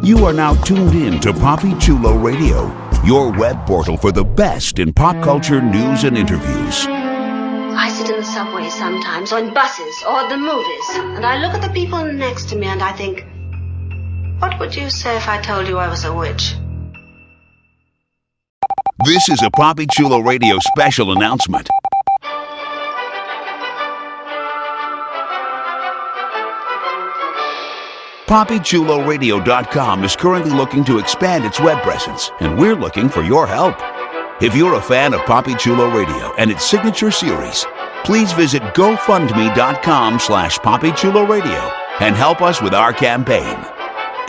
You are now tuned in to Papi Chulo Radio, your web portal for the best in pop culture news and interviews. I sit in the subway sometimes, or in buses, or at the movies, and I look at the people next to me and I think, what would you say if I told you I was a witch? This is a Papi Chulo Radio special announcement. PapiChuloRadio.com is currently looking to expand its web presence, and we're looking for your help. If you're a fan of Papi Chulo Radio and its signature series, please visit GoFundMe.com/PapiChuloRadio and help us with our campaign.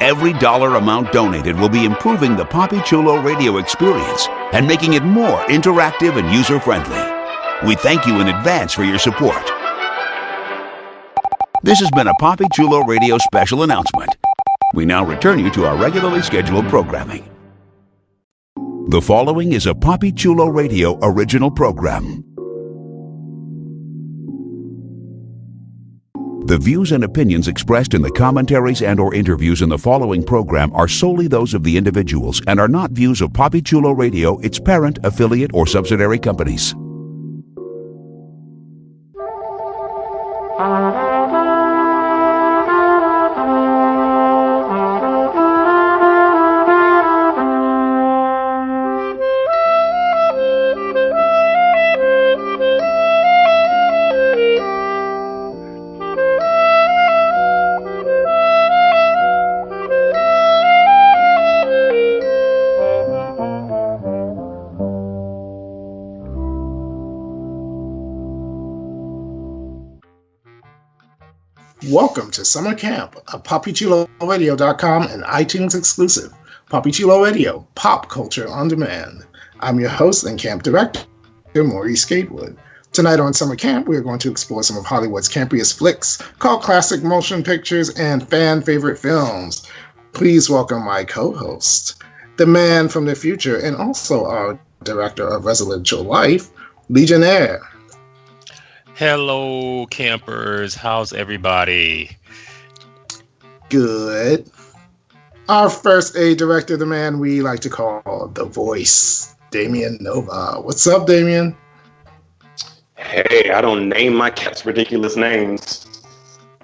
Every dollar amount donated will be improving the Papi Chulo Radio experience and making it more interactive and user-friendly. We thank you in advance for your support. This has been a Papi Chulo Radio special announcement. We now return you to our regularly scheduled programming. The following is a Papi Chulo Radio original program. The views and opinions expressed in the commentaries and/or interviews in the following program are solely those of the individuals and are not views of Papi Chulo Radio, its parent, affiliate, or subsidiary companies. Welcome to Summer Camp, a PapiChuloRadio.com and iTunes exclusive. Papi Chulo Radio, pop culture on demand. I'm your host and camp director, Maurice Gatewood. Tonight on Summer Camp, we are going to explore some of Hollywood's campiest flicks, cult classic motion pictures, and fan favorite films. Please welcome my co-host, the man from the future and also our director of Residential Life, Legionnaire. Hello, campers. How's everybody? Good. Our first aid director, the man we like to call The Voice, Damien Nova. What's up, Damien? Hey, I don't name my cats ridiculous names.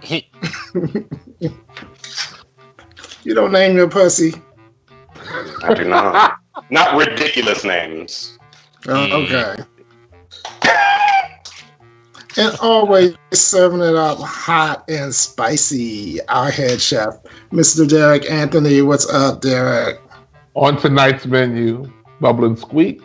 You don't name your pussy? I do not. Not ridiculous names. Okay. And always serving it up hot and spicy, our head chef, Mr. Derek Anthony. What's up, Derek? On tonight's menu, Bubble and Squeak,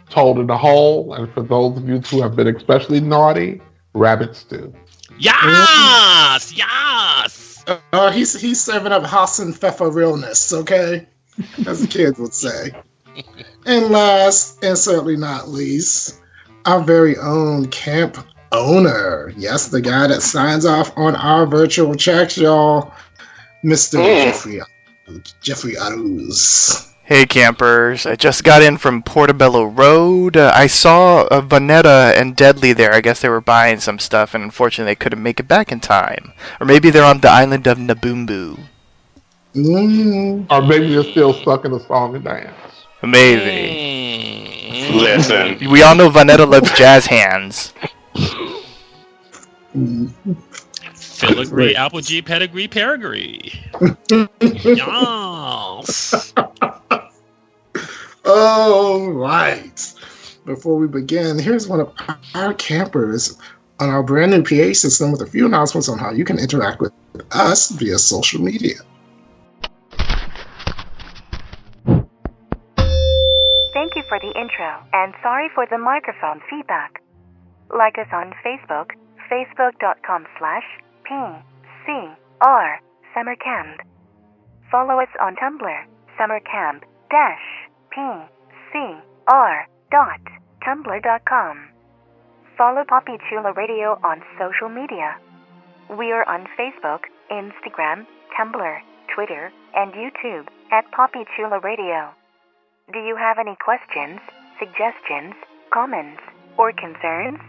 Toad in the Hole, and for those of you who have been especially naughty, Rabbit Stew. Yes! Yes! He's serving up Haas and Pfeffer realness, okay? As the kids would say. And last, and certainly not least, our very own camp owner. Yes, the guy that signs off on our virtual checks, y'all. Mr. Jeffrey Aruz. Hey campers, I just got in from Portobello Road. I saw Vanetta and Deadly there. I guess they were buying some stuff and unfortunately they couldn't make it back in time. Or maybe they're on the island of Naboombu. Or maybe they're still stuck in the song and dance. Maybe. Listen. We all know Vanetta loves jazz hands. Filigree, Applegee, Pedigree, Peregree. Yes. All right. Before we begin, here's one of our campers on our brand new PA system with a few announcements on how you can interact with us via social media. Thank you for the intro, and sorry for the microphone feedback. Like us on Facebook, facebook.com/PCR Summercamp. Follow us on Tumblr, summercamp-pcr.tumblr.com. Follow Papi Chulo Radio on social media. We are on Facebook, Instagram, Tumblr, Twitter, and YouTube at Papi Chulo Radio. Do you have any questions, suggestions, comments, or concerns?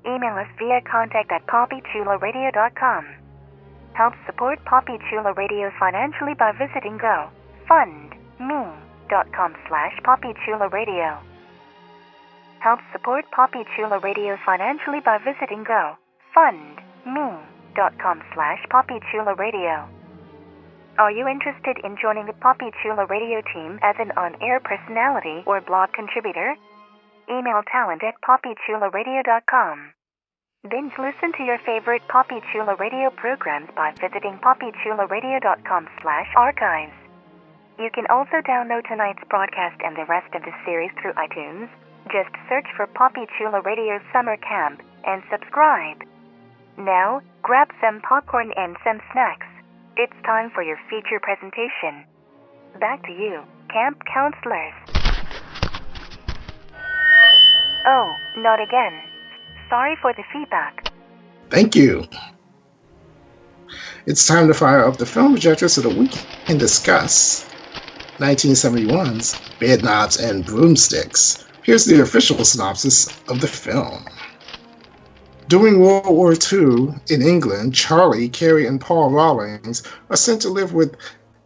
Email us via contact@papichuloradio.com. Help support Poppy Chula Radio financially by visiting GoFundMe.com/PoppyChulaRadio. Help support Poppy Chula Radio financially by visiting GoFundMe.com/PoppyChulaRadio. Are you interested in joining the Poppy Chula Radio team as an on-air personality or blog contributor? Email talent@poppychularadio.com. Binge listen to your favorite Poppy Chula Radio programs by visiting poppychularadio.com/archives. You can also download tonight's broadcast and the rest of the series through iTunes. Just search for Poppy Chula Radio Summer Camp and subscribe. Now, grab some popcorn and some snacks. It's time for your feature presentation. Back to you, camp counselors. Oh, not again. Sorry for the feedback. Thank you. It's time to fire up the film projector so that we can discuss 1971's Bedknobs and Broomsticks. Here's the official synopsis of the film. During World War II in England, Charlie, Carrie, and Paul Rawlings are sent to live with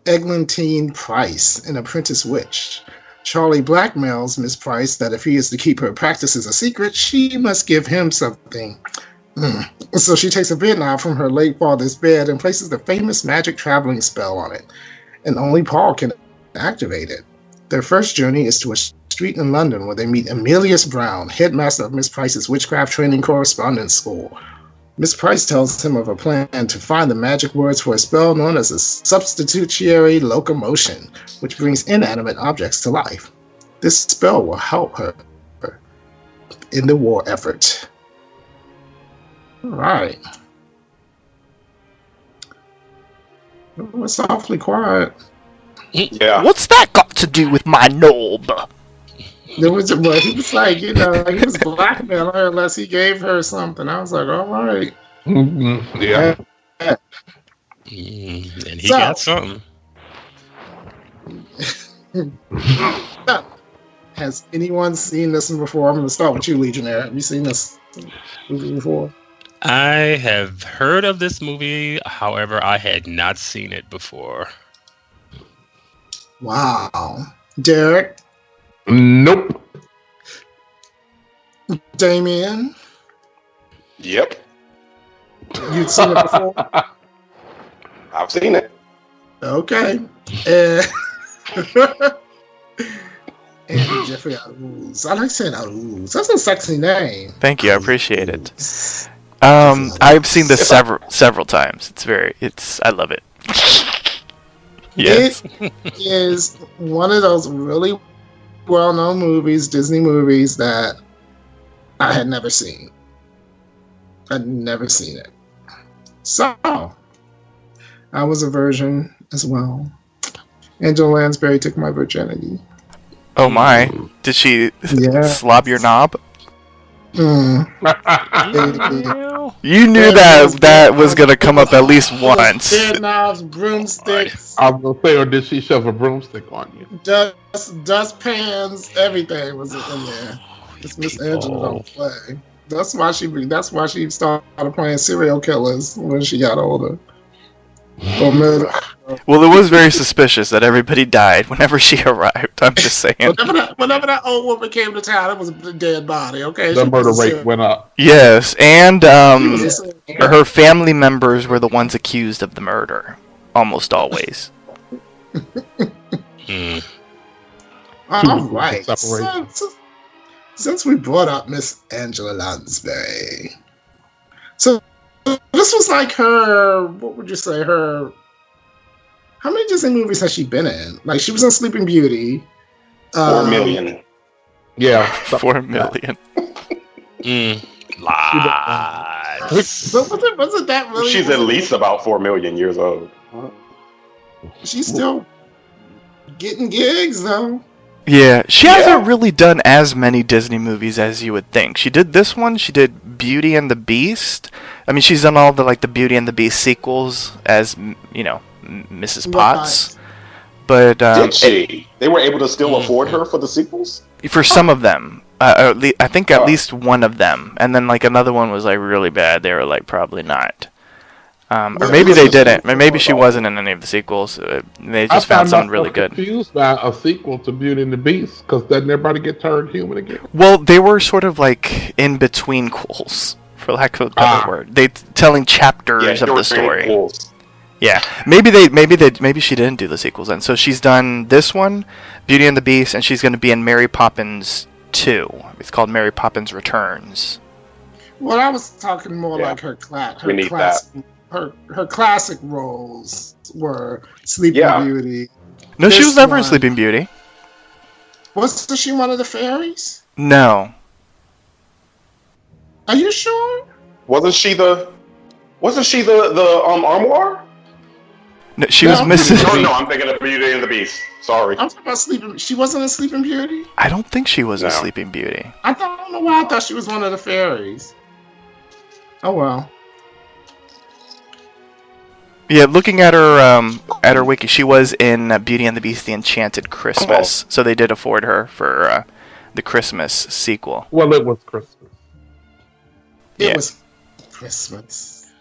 Eglantine Price, an apprentice witch. Charlie blackmails Miss Price that if he is to keep her practices a secret, she must give him something. So she takes a bedknob from her late father's bed and places the famous magic traveling spell on it, and only Paul can activate it. Their first journey is to a street in London where they meet Emilius Brown, headmaster of Miss Price's witchcraft training correspondence school. Miss Price tells him of a plan to find the magic words for a spell known as a substitutionary locomotion, which brings inanimate objects to life. This spell will help her in the war effort. All right. Oh, it's awfully quiet. Yeah. What's that got to do with my knob? There was, well, he was like, he was blackmailing her unless he gave her something. I was like, all right. Yeah. And he got something. Has anyone seen this one before? I'm going to start with you, Legionnaire. Have you seen this movie before? I have heard of this movie, however, I had not seen it before. Wow. Derek? Nope. Damien? Yep. You'd seen it before? I've seen it. Okay. And Jeffrey Aruz. I like saying Aruz. That's a sexy name. Thank you, I appreciate it. I've seen this several times. I love it. Yes. It is one of those really well-known movies, Disney movies, that I had never seen. I'd never seen it. So, I was a virgin as well. Angela Lansbury took my virginity. Oh my. Did she slob your knob? Mm. You knew that was going to come up at least once. Bedknobs, broomsticks. I was going to say, or did she shove a broomstick on you? Dustpans, everything was in there. It's Miss Angela don't play. That's why she started playing serial killers when she got older. Well, it was very suspicious that everybody died whenever she arrived. I'm just saying. Whenever that old woman came to town, it was a dead body. Okay, the murder rate went up. Yes, and her family members were the ones accused of the murder, almost always. All right. Since we brought up Miss Angela Lansbury, so this was like her. What would you say her? How many Disney movies has she been in? Like, she was in Sleeping Beauty. 4 million. Yeah. 4 million. Lies. But wasn't that really? She's at least about 4 million years old. She's still getting gigs, though. Yeah, she hasn't really done as many Disney movies as you would think. She did this one. She did Beauty and the Beast. I mean, she's done all the Beauty and the Beast sequels as, Mrs. Potts. But did she? They were able to still afford her for the sequels? For some of them. I think at least one of them. And then another one was really bad. They were probably not. Or maybe they didn't. Or maybe she wasn't in any of the sequels. They just found someone really good. Confused by a sequel to Beauty and the Beast because doesn't everybody get turned human again? Well, they were sort of like in between quels, for lack of a better word. They telling chapters of the story. Yeah, maybe she didn't do the sequels then. So she's done this one, Beauty and the Beast, and she's going to be in Mary Poppins 2. It's called Mary Poppins Returns. Well, I was talking more like her classic roles were Sleeping Beauty. No, she was never in Sleeping Beauty. Wasn't she one of the fairies? No. Are you sure? Wasn't she the armoire? No, she was Mrs. No, I'm thinking of Beauty and the Beast. Sorry. I'm talking about Sleeping. She wasn't a Sleeping Beauty? I don't think she was a Sleeping Beauty. I don't know why I thought she was one of the fairies. Oh well. Yeah, looking at her wiki, she was in Beauty and the Beast: The Enchanted Christmas, so they did afford her for the Christmas sequel. Well, it was Christmas. It was Christmas.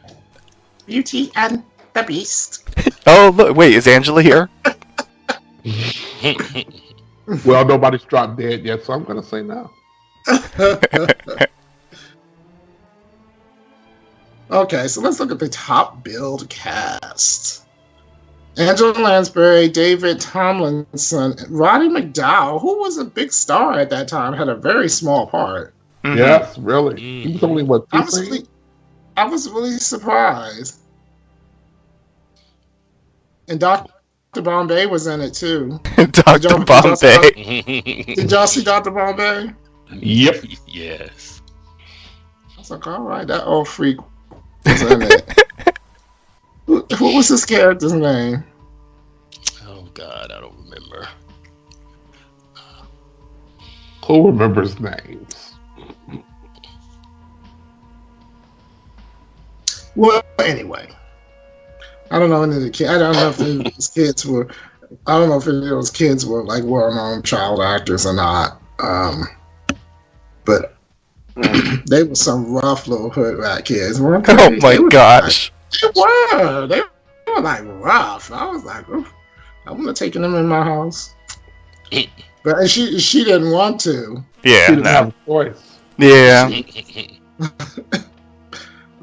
Beauty and the Beast. Oh, look! Wait, is Angela here? Well, nobody's dropped dead yet, so I'm gonna say no. Okay, so let's look at the top billed cast. Angela Lansbury, David Tomlinson, Roddy McDowall, who was a big star at that time, had a very small part. Mm-hmm. Yes, really. He was only what? I was really surprised. And Dr. Bombay was in it too. Dr. Bombay. Did y'all see Dr. Bombay? Yep. Yes. I was like, all right, that old freak was in it. What was this character's name? Oh God, I don't remember. Who remembers names? Well, anyway, I don't know any of the kids. I don't know if any of those kids were. I don't know if any of those kids were like well-known child actors or not. But they were some rough little hood rat kids, weren't they? Oh my gosh! They were like rough. I was like, oof, I wouldn't have taken them in my house. But she didn't want to. Yeah, she didn't have a choice. Yeah.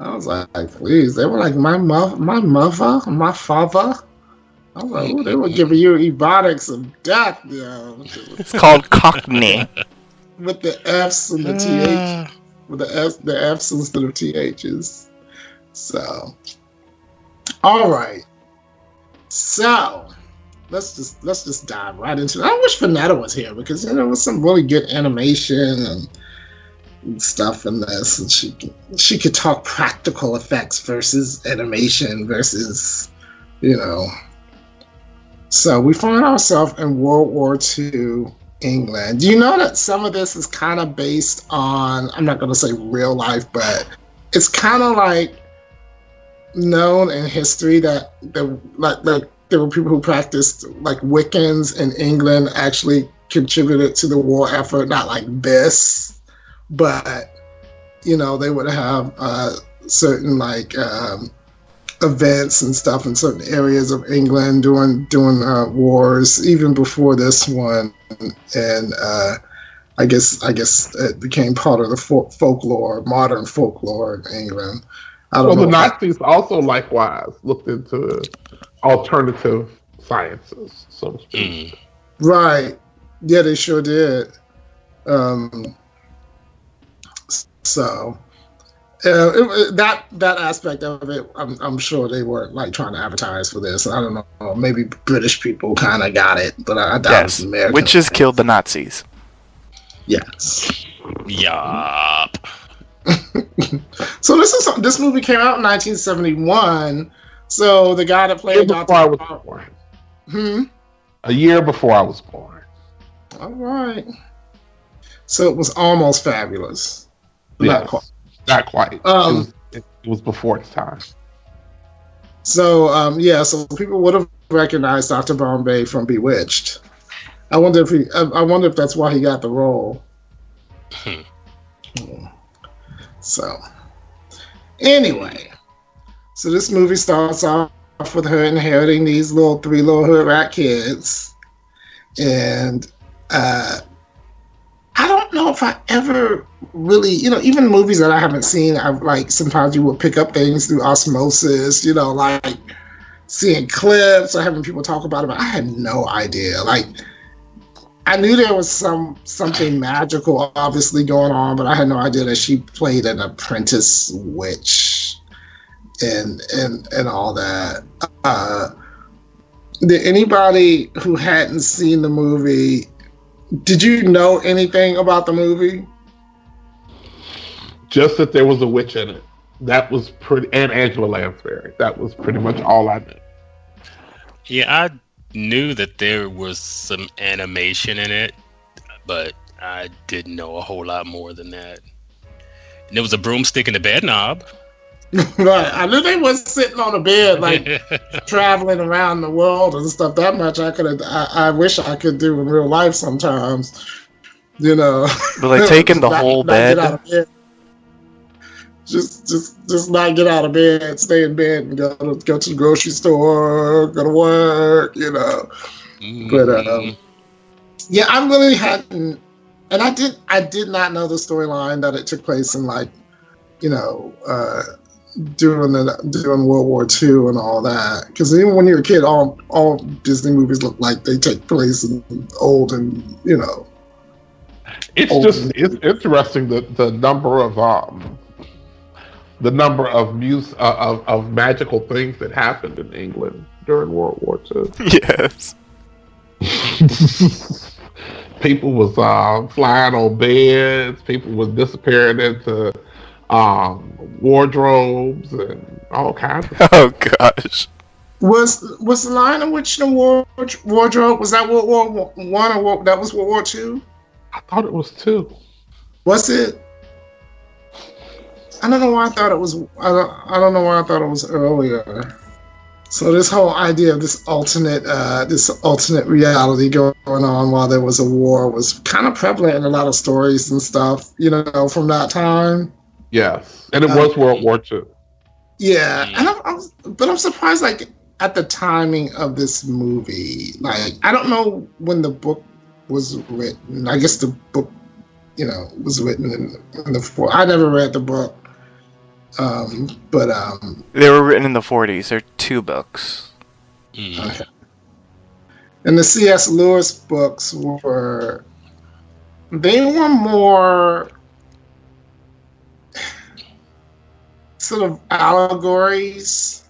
I was like, please. They were like my mother, my father. I was like, ooh, they were giving you ebonics of death, yo. It's called Cockney. With the F's and the TH, with the F's instead of THs. So, all right. So, let's just dive right into it. I wish Vanetta was here because there was some really good animation and stuff in this, and she could talk practical effects versus animation versus, So we find ourselves in World War II. England. Do you know that some of this is kind of based on, I'm not going to say real life, but it's kind of like known in history that there were people who practiced like Wiccans in England actually contributed to the war effort, not like this, but they would have certain like events and stuff in certain areas of England during wars, even before this one, and I guess it became part of the folklore, modern folklore in England. I don't know. The Nazis also likewise looked into alternative sciences, so to speak. Right? Yeah, they sure did. So. That aspect of it, I'm sure they weren't like trying to advertise for this. I don't know. Maybe British people kind of got it, but I doubt it's American. Witches killed the Nazis. Yes. Yup. So this movie came out in 1971. So the guy that played Dr. I was born. A year before I was born. All right. So it was almost fabulous. Yes. Not quite. Not quite. It was before its time. So so people would have recognized Dr. Bombay from Bewitched. I wonder if that's why he got the role. So anyway, So this movie starts off with her inheriting these three little hood rat kids, and I don't know if I ever really, even movies that I haven't seen, I've like sometimes you will pick up things through osmosis, like seeing clips or having people talk about it, but I had no idea. Like, I knew there was something magical obviously going on, but I had no idea that she played an apprentice witch and all that. Did anybody who hadn't seen the movie, did you know anything about the movie? Just that there was a witch in it. That was pretty, and Angela Lansbury. That was pretty much all I knew. Yeah, I knew that there was some animation in it, but I didn't know a whole lot more than that. And there was a broomstick and a bed knob. Right. I knew they was sitting on a bed, like traveling around the world and stuff. That much I wish I could do in real life sometimes. But like taking the whole bed. Just not get out of bed, stay in bed, and go to the grocery store, go to work, Mm-hmm. But yeah, I really hadn't, and I did not know the storyline that it took place in during World War II and all that. Because even when you're a kid, all Disney movies look like they take place in old and It's just it's interesting the number of of magical things that happened in England during World War II. Yes. People was flying on beds. People was disappearing into wardrobes and all kinds of stuff. Oh gosh. Was the Lion of Witch in the wardrobe? Was that World War I or that was World War II? I thought it was 2. Was it? I don't know why I thought it was. I don't know why I thought it was earlier. So this whole idea of this alternate reality going on while there was a war was kind of prevalent in a lot of stories and stuff, from that time. Yes, and it was World War II. Yeah, and I'm surprised, like, at the timing of this movie. Like, I don't know when the book was written. I guess the book, was written in the 40s. I never read the book. But they were written in the 40s. They're 2 books. Okay. And the C.S. Lewis books were more sort of allegories,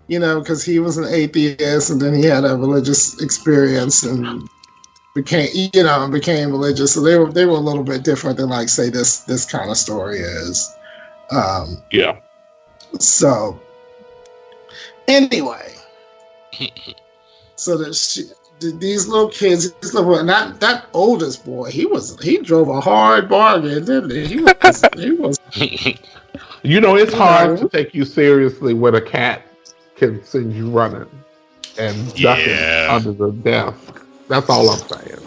because he was an atheist and then he had a religious experience and became religious. So they were a little bit different than, like, say this kind of story is. Yeah. So anyway, so these little kids, and that oldest boy, he drove a hard bargain, didn't he? He was. It's hard to take you seriously when a cat can send you running and ducking under the desk. That's all I'm saying.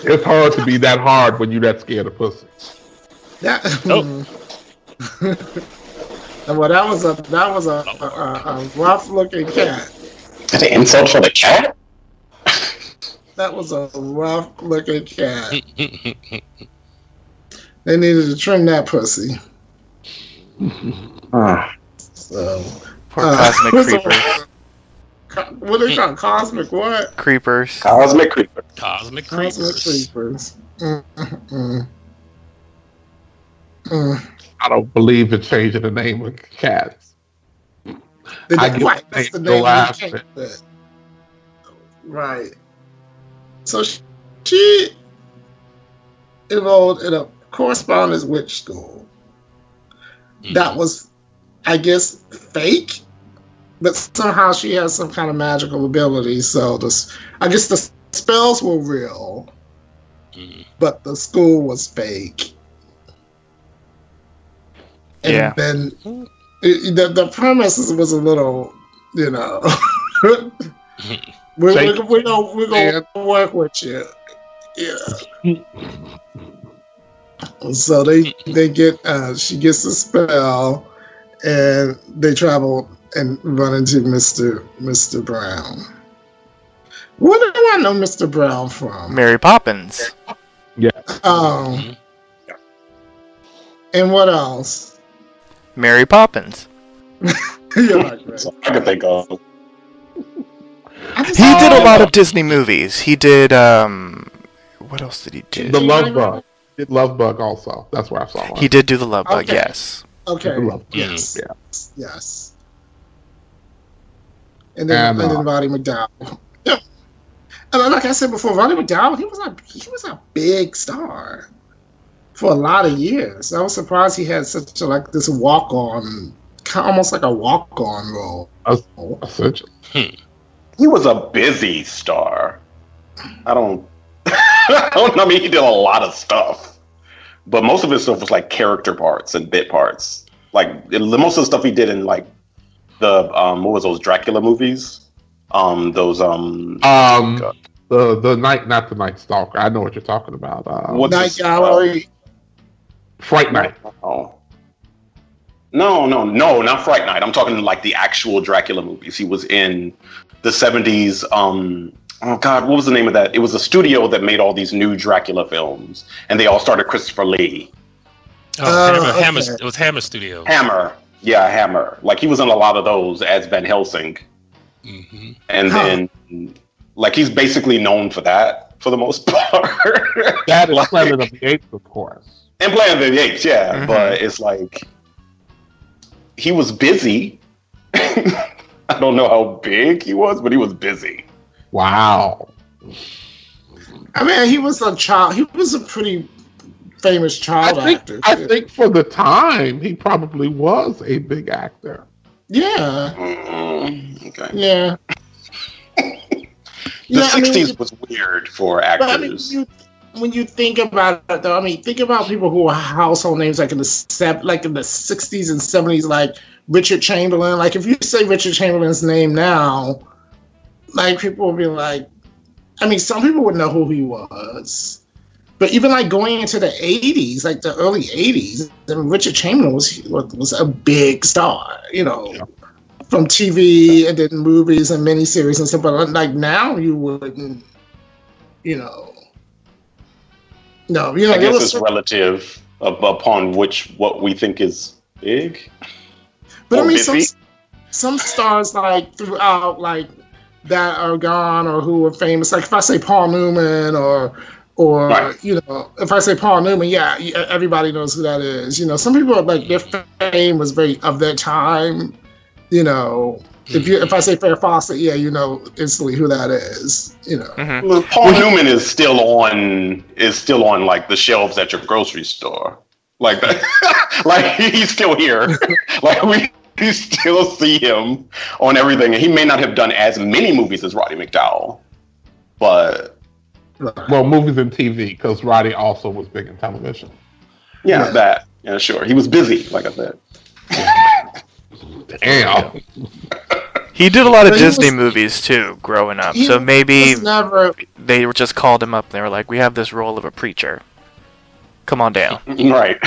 It's hard to be that hard when you're that scared of pussy. Well, that was a rough looking cat. That's an insult for the cat? That was a rough looking cat. They needed to trim that pussy. So, Poor cosmic creepers. What are they called? Cosmic what? Creepers. Cosmic creeper. Cosmic creepers. I don't believe in changing the name of cats. That's the name of the cat. Right. So she enrolled in a correspondence witch school. That was, I guess, fake, but somehow she has some kind of magical ability. So I guess the spells were real, but the school was fake. And then the premise was a little, we're gonna work with you. Yeah. So they get she gets a spell, and they travel and run into Mr. Brown. What do I know Mr. Brown from? Mary Poppins. Yeah. And what else? Mary Poppins. You're right, right. I can think of. He did a lot of Disney movies. He did, what else did he do? The Love Bug. He did Love Bug also. That's where I saw him. He did do the Love Bug, Okay. yes. Okay. Yes. Yes. And then Roddy McDowell. Yeah. And like I said before, Roddy McDowell, he was a big star for a lot of years. I was surprised he had such this walk-on, almost like a walk-on role. Essentially. He was a busy star. I mean, he did a lot of stuff, but most of his stuff was like character parts and bit parts. Like most of the stuff he did in like the what was those Dracula movies? The Night, not the Night Stalker. I know what you're talking about. Night Gallery. Fright Night. No, not Fright Night. I'm talking like the actual Dracula movies. He was in the 70s. Oh God, what was the name of that? It was a studio that made all these new Dracula films, and they all started Christopher Lee. Hammer. It was Hammer Studio. Hammer. Yeah, Hammer. Like he was in a lot of those as Van Helsing. Mm-hmm. And then, like, he's basically known for that for the most part. That is Planet of the Apes, of course. And Planet of the Apes, yeah. Mm-hmm. But it's like he was busy. I don't know how big he was, but he was busy. Wow. I mean, he was a child. He was a pretty famous child actor. I think for the time, he probably was a big actor. Yeah. Okay. Yeah. The 60s was weird for actors. But, I mean, when you think about it, though, I mean, think about people who are household names like in the 60s and 70s, like Richard Chamberlain. Like, if you say Richard Chamberlain's name now, like, people will be like, I mean, some people would know who he was. But even like going into the 80s, like the early 80s, I mean, Richard Chamberlain was a big star, from TV and then movies and miniseries and stuff. But like now, you wouldn't, No, I guess it's relative upon what we think is big. But I mean, some stars like throughout like that are gone or who are famous. Like if I say Paul Newman or right. If I say Paul Newman, yeah, everybody knows who that is. Some people are like their fame was very of their time. If I say Farrah Fawcett, yeah, you know instantly who that is. Mm-hmm. Well, Paul Newman is still on like the shelves at your grocery store, like that. Like he's still here. Like we still see him on everything, and he may not have done as many movies as Roddy McDowell, but movies and TV because Roddy also was big in television. Yeah, sure. He was busy, like I said. Damn. He did a lot of Disney movies too, growing up. So maybe they just called him up and they were like, "We have this role of a preacher. Come on down." Right.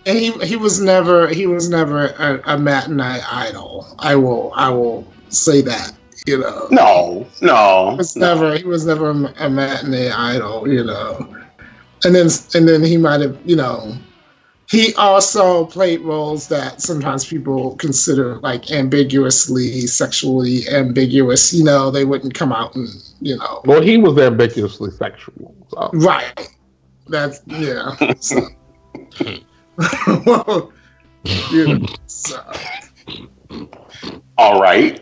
And he was never a matinee idol. I will say that. No. He was never a matinee idol. And then he might have He also played roles that sometimes people consider like ambiguously sexually ambiguous. They wouldn't come out and Well, he was ambiguously sexual. So. Right. That's So. Well, so. All right.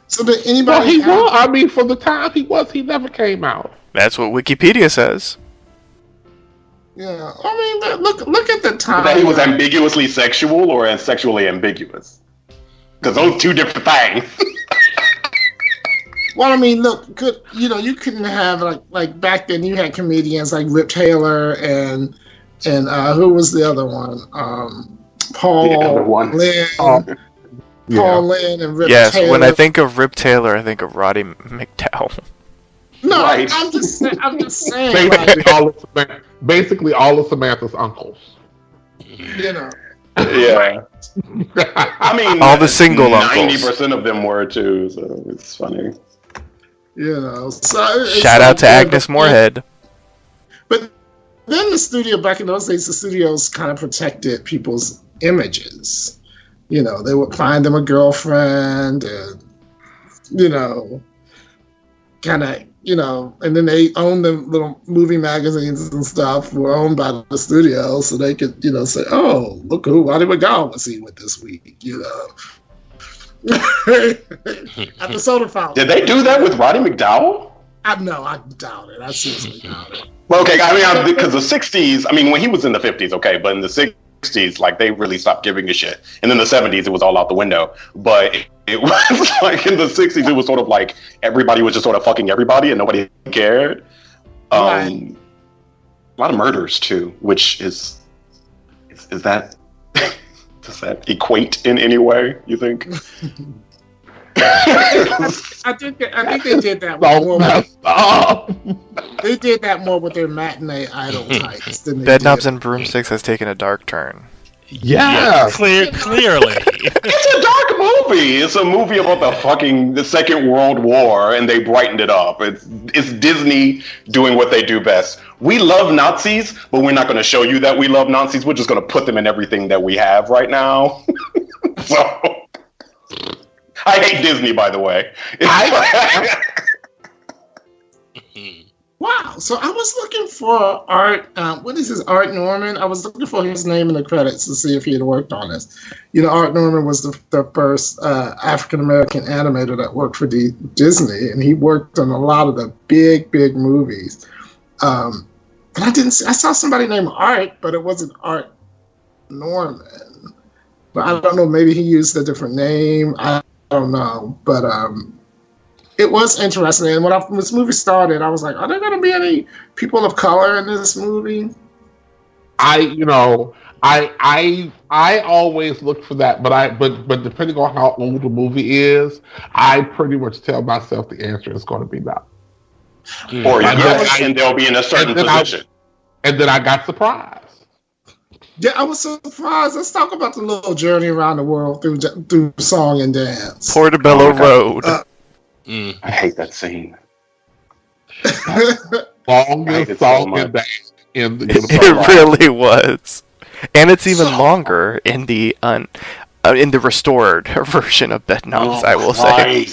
So did anybody? Well, he was. I mean, for the time he was, he never came out. That's what Wikipedia says. Yeah, I mean, look at the time. That he was ambiguously sexual or sexually ambiguous? Because those two different things. Well, I mean, look, you couldn't have like back then. You had comedians like Rip Taylor and who was the other one? Paul Lynn. Paul Lynn and Rip Taylor. Yes, when I think of Rip Taylor, I think of Roddy McDowell. No, right. I'm just saying. Basically all of Samantha's uncles. Yeah. I mean, all the single 90% of them were too, so it's funny. So Shout out to Agnes Moorehead. But then the studio, back in those days, the studios kind of protected people's images. They would find them a girlfriend, and kind of, and then they owned the little movie magazines and stuff were owned by the studio, so they could, say, "Oh, look who Roddy McDowell was seen with this week," At the soda fountain. Did they do that with Roddy McDowell? No, I doubt it. I seriously doubt it. Well, okay, because the 60s, when he was in the 50s, okay, but in the 60s, like, they really stopped giving a shit. And in the 70s, it was all out the window. But it was like in the 60s, it was sort of like everybody was just sort of fucking everybody and nobody cared. Right. A lot of murders, too, which is that, does that equate in any way, you think? I think they did that more. They did that more with their matinee idol types than they Bedknobs and Broomsticks has taken a dark turn. Yeah, clearly. It's a dark movie. It's a movie about the Second World War, and they brightened it up. It's Disney doing what they do best. We love Nazis, but we're not going to show you that we love Nazis. We're just going to put them in everything that we have right now. So, I hate Disney, by the way. Wow. So I was looking for Art. What is his Art Norman? I was looking for his name in the credits to see if he had worked on this. Art Norman was the first African American animator that worked for Disney, and he worked on a lot of the big movies. And I saw somebody named Art, but it wasn't Art Norman. But I don't know. Maybe he used a different name. I don't know. But it was interesting. And when this movie started, I was like, are there going to be any people of color in this movie? I always look for that, but depending on how old the movie is, I pretty much tell myself the answer is going to be no. Or yes, and they'll be in a certain position. And then I got surprised. Yeah, I was surprised. Let's talk about the little journey around the world through song and dance. Portobello Road. I hate that scene. Longest song and dance in the universe. It really was, and it's even longer in the restored version of Bedknobs. I will say.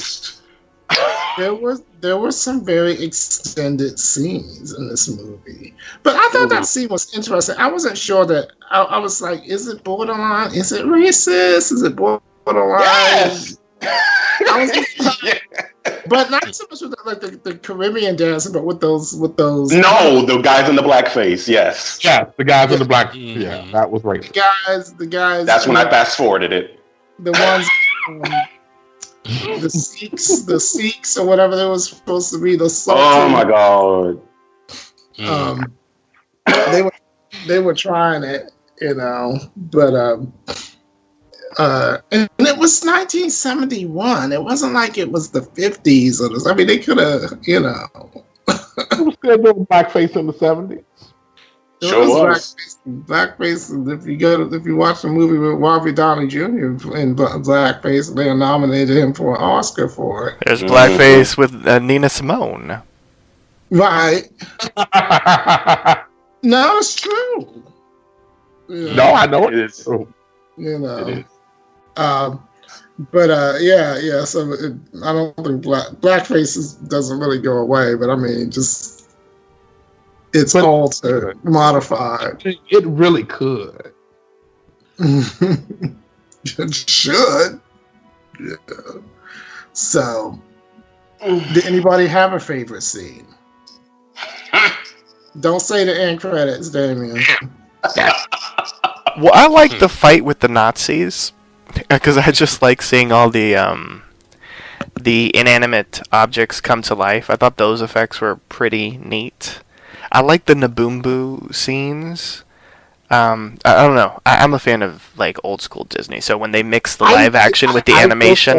There were some very extended scenes in this movie, but I thought that scene was interesting. I wasn't sure that I was like, is it borderline? Is it racist? Is it borderline? Yes. But not so much with the Caribbean dancing, but with those. No, the guys in the blackface. Yes. Yeah, the guys in the black. Yeah, that was racist. The guys. That's when I fast forwarded it. The ones. The Sikhs or whatever they were supposed to be. Oh my god. They were trying it, but and it was 1971. It wasn't like it was the 50s or this. I mean, they could have, It was still doing blackface in the 70s. Sure was. Blackface. If you watch the movie with Robert Downey Jr. in blackface, they nominated him for an Oscar for it. There's blackface with Nina Simone. Right. No, it's true. No, I know it is true. It is. Yeah. So I don't think blackface doesn't really go away, but I mean, it's altered, modified. It really could. It should. Yeah. So, did anybody have a favorite scene? Don't say the end credits, Damien. Well, I like the fight with the Nazis because I just like seeing all the inanimate objects come to life. I thought those effects were pretty neat. I like the Naboombu scenes. I don't know. I'm a fan of like old school Disney. So when they mix the live action with the animation,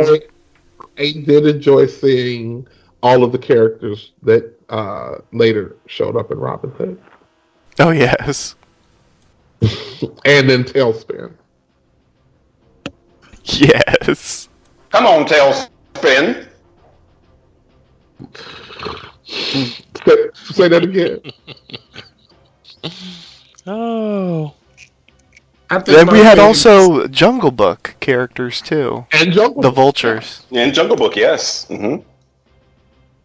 I did enjoy seeing all of the characters that later showed up in Robin Hood. Oh yes. And then Tailspin. Yes. Come on, Tailspin. Say that again. Oh. Then we had also Jungle Book characters too. And Jungle the Book, vultures. Yeah. In Jungle Book, yes. Mm-hmm.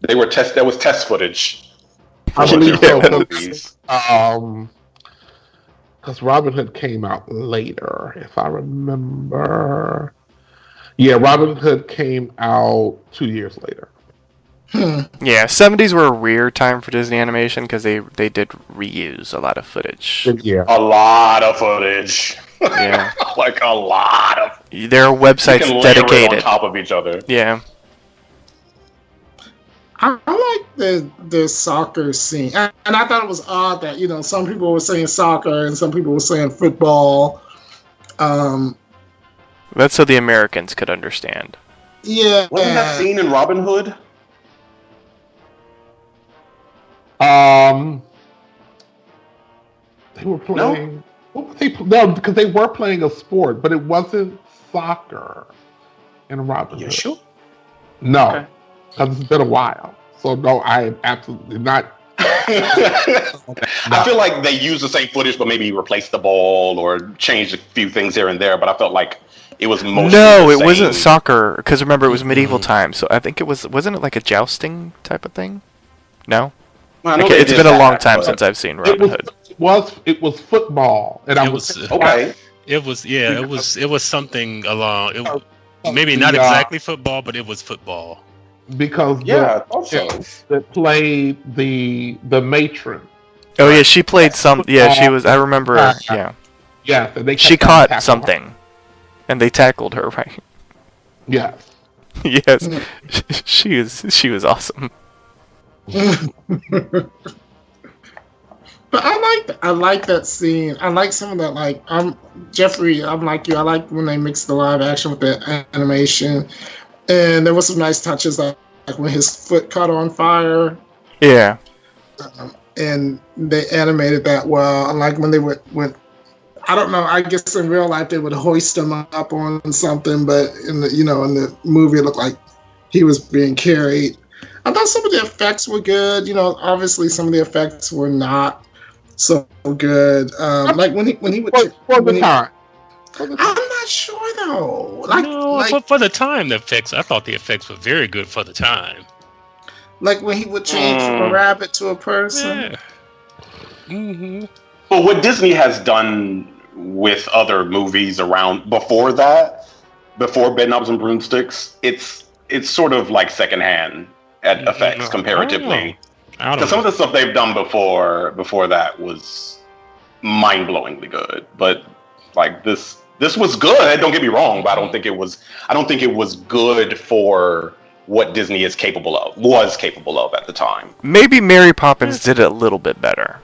They were that was test footage. I believe so. Movies. Because Robin Hood came out later, if I remember. Yeah, Robin Hood came out 2 years later. Yeah, 70s were a weird time for Disney Animation because they did reuse a lot of footage. Yeah. A lot of footage. Yeah. Like a lot of. There are websites you can dedicated. layer it on top of each other. Yeah. I like the soccer scene, and I thought it was odd that some people were saying soccer and some people were saying football. That's so the Americans could understand. Yeah. Wasn't that scene in Robin Hood? They were playing. No? What were they? No, because they were playing a sport, but it wasn't soccer in Robin Hood. Sure? No, because it's been a while. So no, I am absolutely not. I feel like they used the same footage, but maybe replaced the ball or changed a few things here and there. But I felt like it was mostly No, the it same. wasn't soccer because remember it was medieval times. So I think it wasn't it like a jousting type of thing? No. Well, Okay, it's been a long time since I've seen Robin Hood. It was football, and It was okay. It was something along. Maybe not exactly football, but it was football. Because I thought so. that played the matron. Oh yeah, she played some. Yeah, she was. I remember. Yeah. Yes, and she caught something, and they tackled her. Right. Yes. Yes. She was awesome. But I like that scene. I like some of that. Like Jeffrey. I'm like you. I like when they mix the live action with the animation. And there was some nice touches, like when his foot caught on fire. Yeah. And they animated that well. And like when they went, I don't know. I guess in real life they would hoist him up on something, but in the movie it looked like he was being carried. I thought some of the effects were good. Obviously some of the effects were not so good. Like when he would for the time. I'm not sure though. For the time, I thought the effects were very good for the time. Like when he would change from a rabbit to a person. Yeah. Mm-hmm. But what Disney has done with other movies around before Bedknobs and Broomsticks, it's sort of like secondhand at effects comparatively. Because some of the stuff they've done before that was mind-blowingly good. But like this was good. Don't get me wrong, but I don't think it was good for what Disney was capable of at the time. Maybe Mary Poppins did it a little bit better.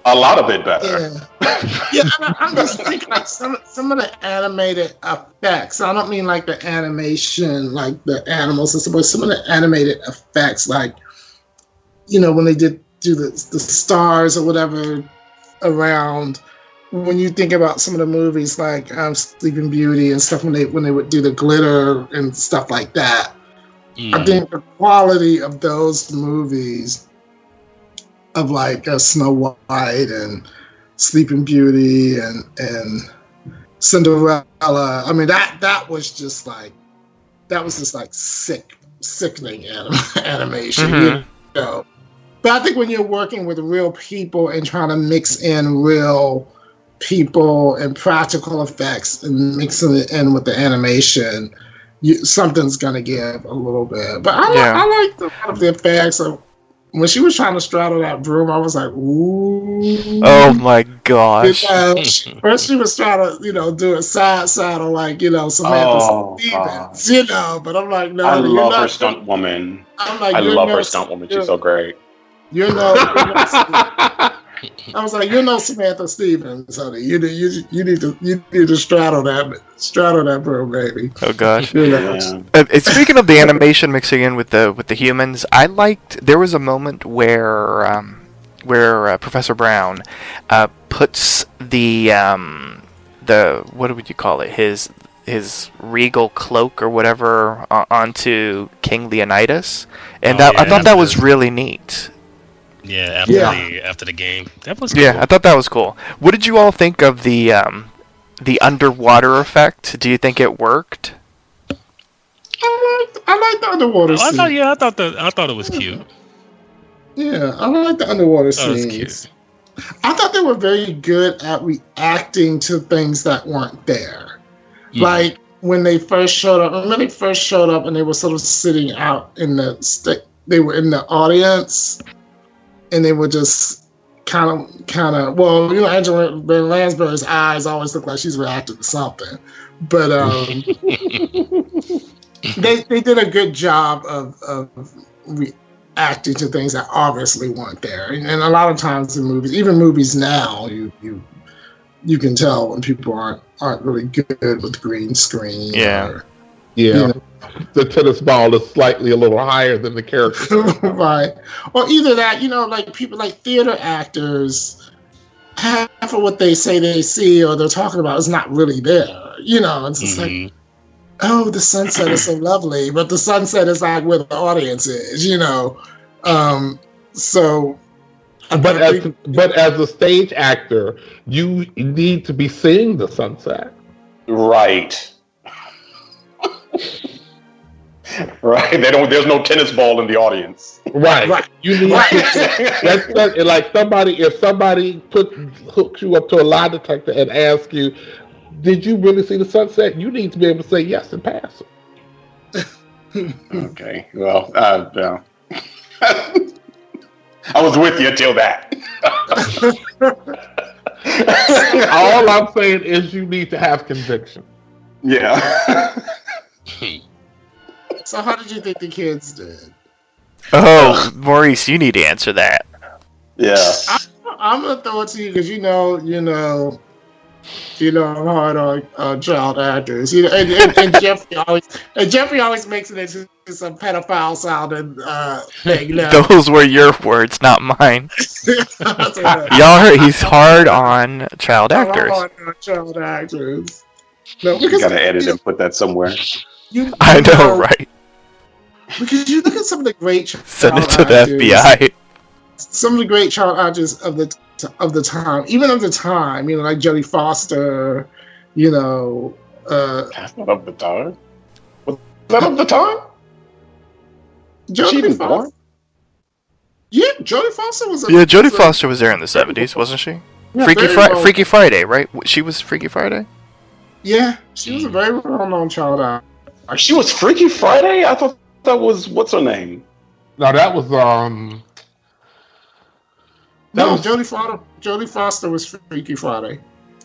A lot of it better. Yeah. I'm just thinking like some of the animated effects. I don't mean like the animation, like the animals and stuff, but some of the animated effects, like when they do the stars or whatever around. When you think about some of the movies like Sleeping Beauty and stuff, when they would do the glitter and stuff like that, I think the quality of those movies, of like Snow White and Sleeping Beauty and Cinderella, I mean that was just like sickening animation. Mm-hmm. But I think when you're working with real people and trying to mix in real people and practical effects and mixing it in with the animation, something's gonna give a little bit. But I liked a lot of the effects. When she was trying to straddle that broom, I was like, ooh. Oh my gosh. First she was trying to, do a side saddle like, Samantha Stevens, but I'm like, no. I love her stunt woman. I'm like, I love her stunt woman. She's so great. I was like, Samantha Stevens, honey. You need to straddle that broom, baby. Oh gosh. Speaking of the animation mixing in with the humans, I liked. There was a moment where Professor Brown puts the what would you call it? his regal cloak or whatever onto King Leonidas, and I thought that was really neat. Yeah, after the game, that was cool. Yeah, I thought that was cool. What did you all think of the underwater effect? Do you think it worked? I like the underwater scene. I thought it was cute. Yeah, I like the underwater scenes. Cute. I thought they were very good at reacting to things that weren't there. Mm-hmm. Like when they first showed up, and they were sort of sitting out in they were in the audience, and they were just kind of. Well, Angela Lansbury's eyes always look like she's reacting to something, but they did a good job of reacting to things that obviously weren't there, and a lot of times in movies, even movies now, you can tell when people aren't really good with green screen. Yeah. The tennis ball is slightly a little higher than the character. Right. Or either that, like people like theater actors, half of what they say they see or they're talking about is not really there. It's just like, oh, the sunset is so lovely, but the sunset is like where the audience is, so. But as a stage actor, you need to be seeing the sunset. Right. Right. There's no tennis ball in the audience. Right. You need to, like if somebody hooks you up to a lie detector and asks you, did you really see the sunset? You need to be able to say yes and pass it. Okay. Well, yeah. I was with you until that. All I'm saying is you need to have conviction. Yeah. So how did you think the kids did? Oh, Maurice, you need to answer that. Yeah. I'm gonna throw it to you because I'm hard on child actors. And Jeffrey always makes it into some pedophile sounding thing. Those were your words, not mine. Y'all heard he's hard on child actors. Hard on child actors. No, you gotta edit and put that somewhere. I know, right? Because you look at some of the great child send it to actors, the FBI. Some of the great child actors of the time, even of the time, like Jodie Foster, That's not of the time. Was that of the time? Jodie Foster. Yeah, Jodie Foster was. Jodie Foster was there in the 70s, wasn't she? Yeah, Freaky Friday, right? She was Freaky Friday. Yeah, she was a very well-known child actor. She was Freaky Friday? I thought that was what's her name? No, that was Jodie Foster was Freaky Friday.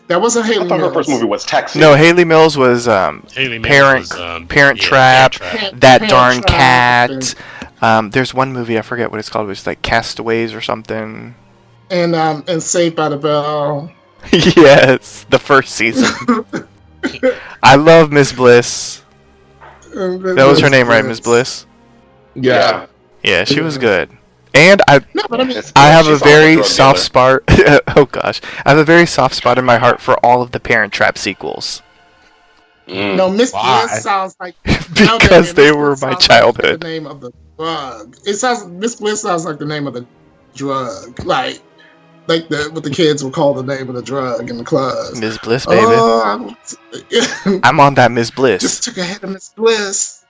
That wasn't Haley Mills. I thought her first movie was Taxi. No, Haley Mills was Parent Trap, That Darn Cat. There's one movie, I forget what it's called. It was like Castaways or something. And Saved by the Bell. Yes, the first season. I love Miss Bliss. That was her name, right, Miss Bliss? Yeah. Yeah, she was good. And I have a very soft spot. Oh gosh, I have a very soft spot in my heart for all of the Parent Trap sequels. No, Miss Bliss sounds like because they were my childhood. Like the name of the drug. Miss Bliss sounds like the name of the drug, like what the kids would call the name of the drug in the clubs. Miss Bliss, baby. I'm on that Miss Bliss. Just took ahead of Miss Bliss.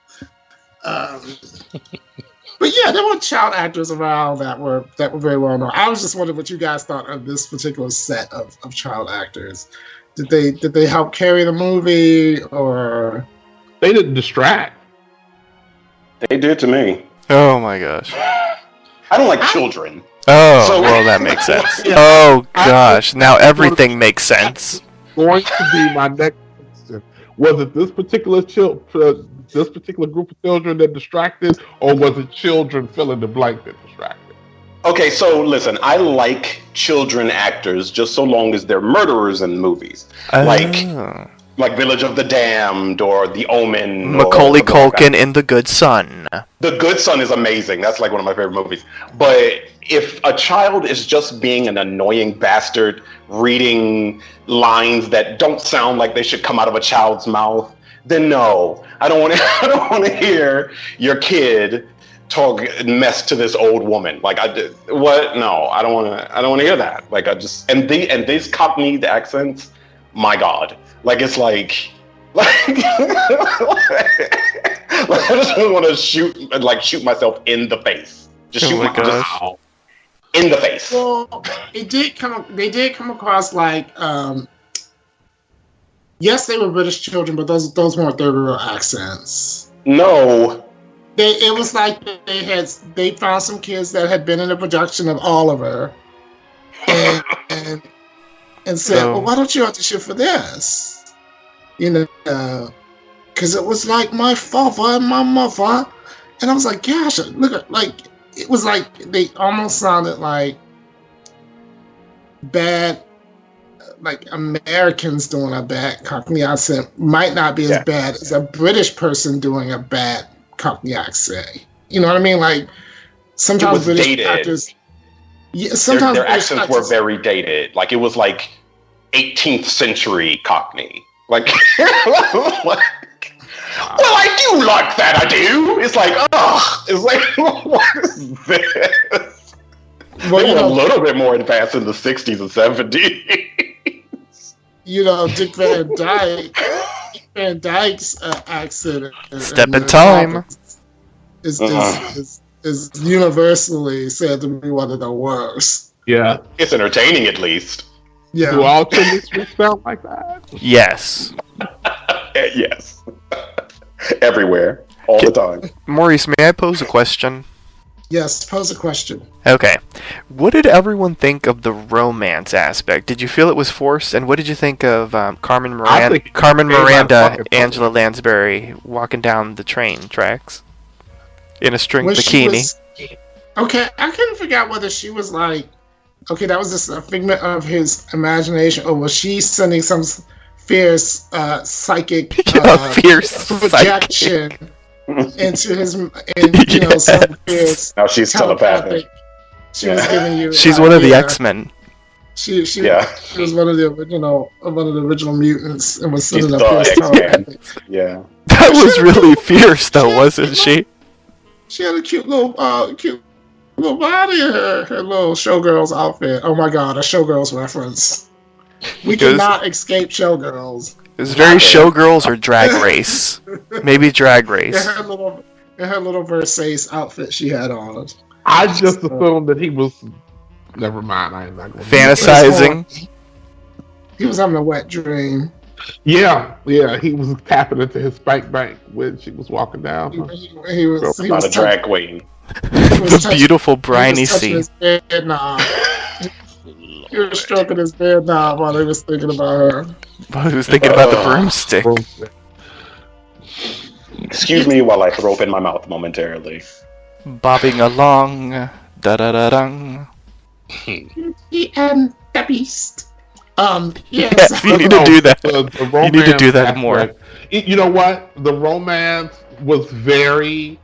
But yeah, there were child actors around that were very well known. I was just wondering what you guys thought of this particular set of child actors. Did they help carry the movie, or they didn't distract? They did to me. Oh my gosh. I don't like children. Oh, well, that makes sense. Yeah. Oh gosh, now everything makes sense. Going to be my next question. Was it this particular group of children that distracted, or was it children fill in the blank that distracted? Okay, so listen, I like children actors just so long as they're murderers in movies. Like Village of the Damned or The Omen. Macaulay Culkin in The Good Son. The Good Son is amazing. That's like one of my favorite movies. But if a child is just being an annoying bastard, reading lines that don't sound like they should come out of a child's mouth, then no, I don't want to. I don't want to hear your kid talk mess to this old woman. Like what? No, I don't want to. I don't want to hear that. Like and these Cockney accents. My God, like it's like I just want to shoot myself in the face. Just shoot myself in the face. Well, they did come across like, yes, they were British children, but those weren't their real accents. No. It was like they found some kids that had been in a production of Oliver, and said, well, why don't you audition for this? You know, because it was like my father and my mother, and I was like, gosh, look at like it was like they almost sounded like bad, like Americans doing a bad Cockney accent might not be as bad as a British person doing a bad Cockney accent. You know what I mean? Like sometimes British dated. actors, sometimes their accents were very dated. Like it was like 18th century Cockney. Like, well, I do like that. I do. It's like, it's like, what is this? Well, they were a little bit more advanced in the 60s and 70s. You know, Dick Van Dyke's accent. Step in time. Is universally said to be one of the worst. Yeah. It's entertaining, at least. Yeah. Do all children sound like that? Yes. Yes. Everywhere. All the time. Maurice, may I pose a question? Yes, pose a question. Okay. What did everyone think of the romance aspect? Did you feel it was forced? And what did you think of Carmen Miranda, Angela Lansbury walking down the train tracks in a string bikini? Okay, I couldn't figure out whether she was like, okay, that was just a figment of his imagination, or was she sending some fierce psychic fierce projection into his, some fierce. Now she's telepathic. She was giving you. She's one of the X-Men. She was one of the original mutants and was sending a fierce telepathic. Yeah. That was really fierce, though, wasn't she? She had a cute little body in her little Showgirls outfit. Oh my God, a Showgirls reference. We cannot escape Showgirls. It was very Showgirls or Drag Race. Maybe Drag Race. In her little Versace outfit she had on. I just assumed that he was. Never mind. I am not going to fantasizing. He was having a wet dream. Yeah. He was tapping into his spank bank when she was walking down. He was a drag queen. The beautiful briny sea. He was stroking his bed knob while he was thinking about her. Well, he was thinking about the broomstick. Excuse me while I throw up in my mouth momentarily. Bobbing along, da da da dang. Beauty and the Beast. Yes. Yeah, you need to do that. You need to do that more. You know what? The romance was very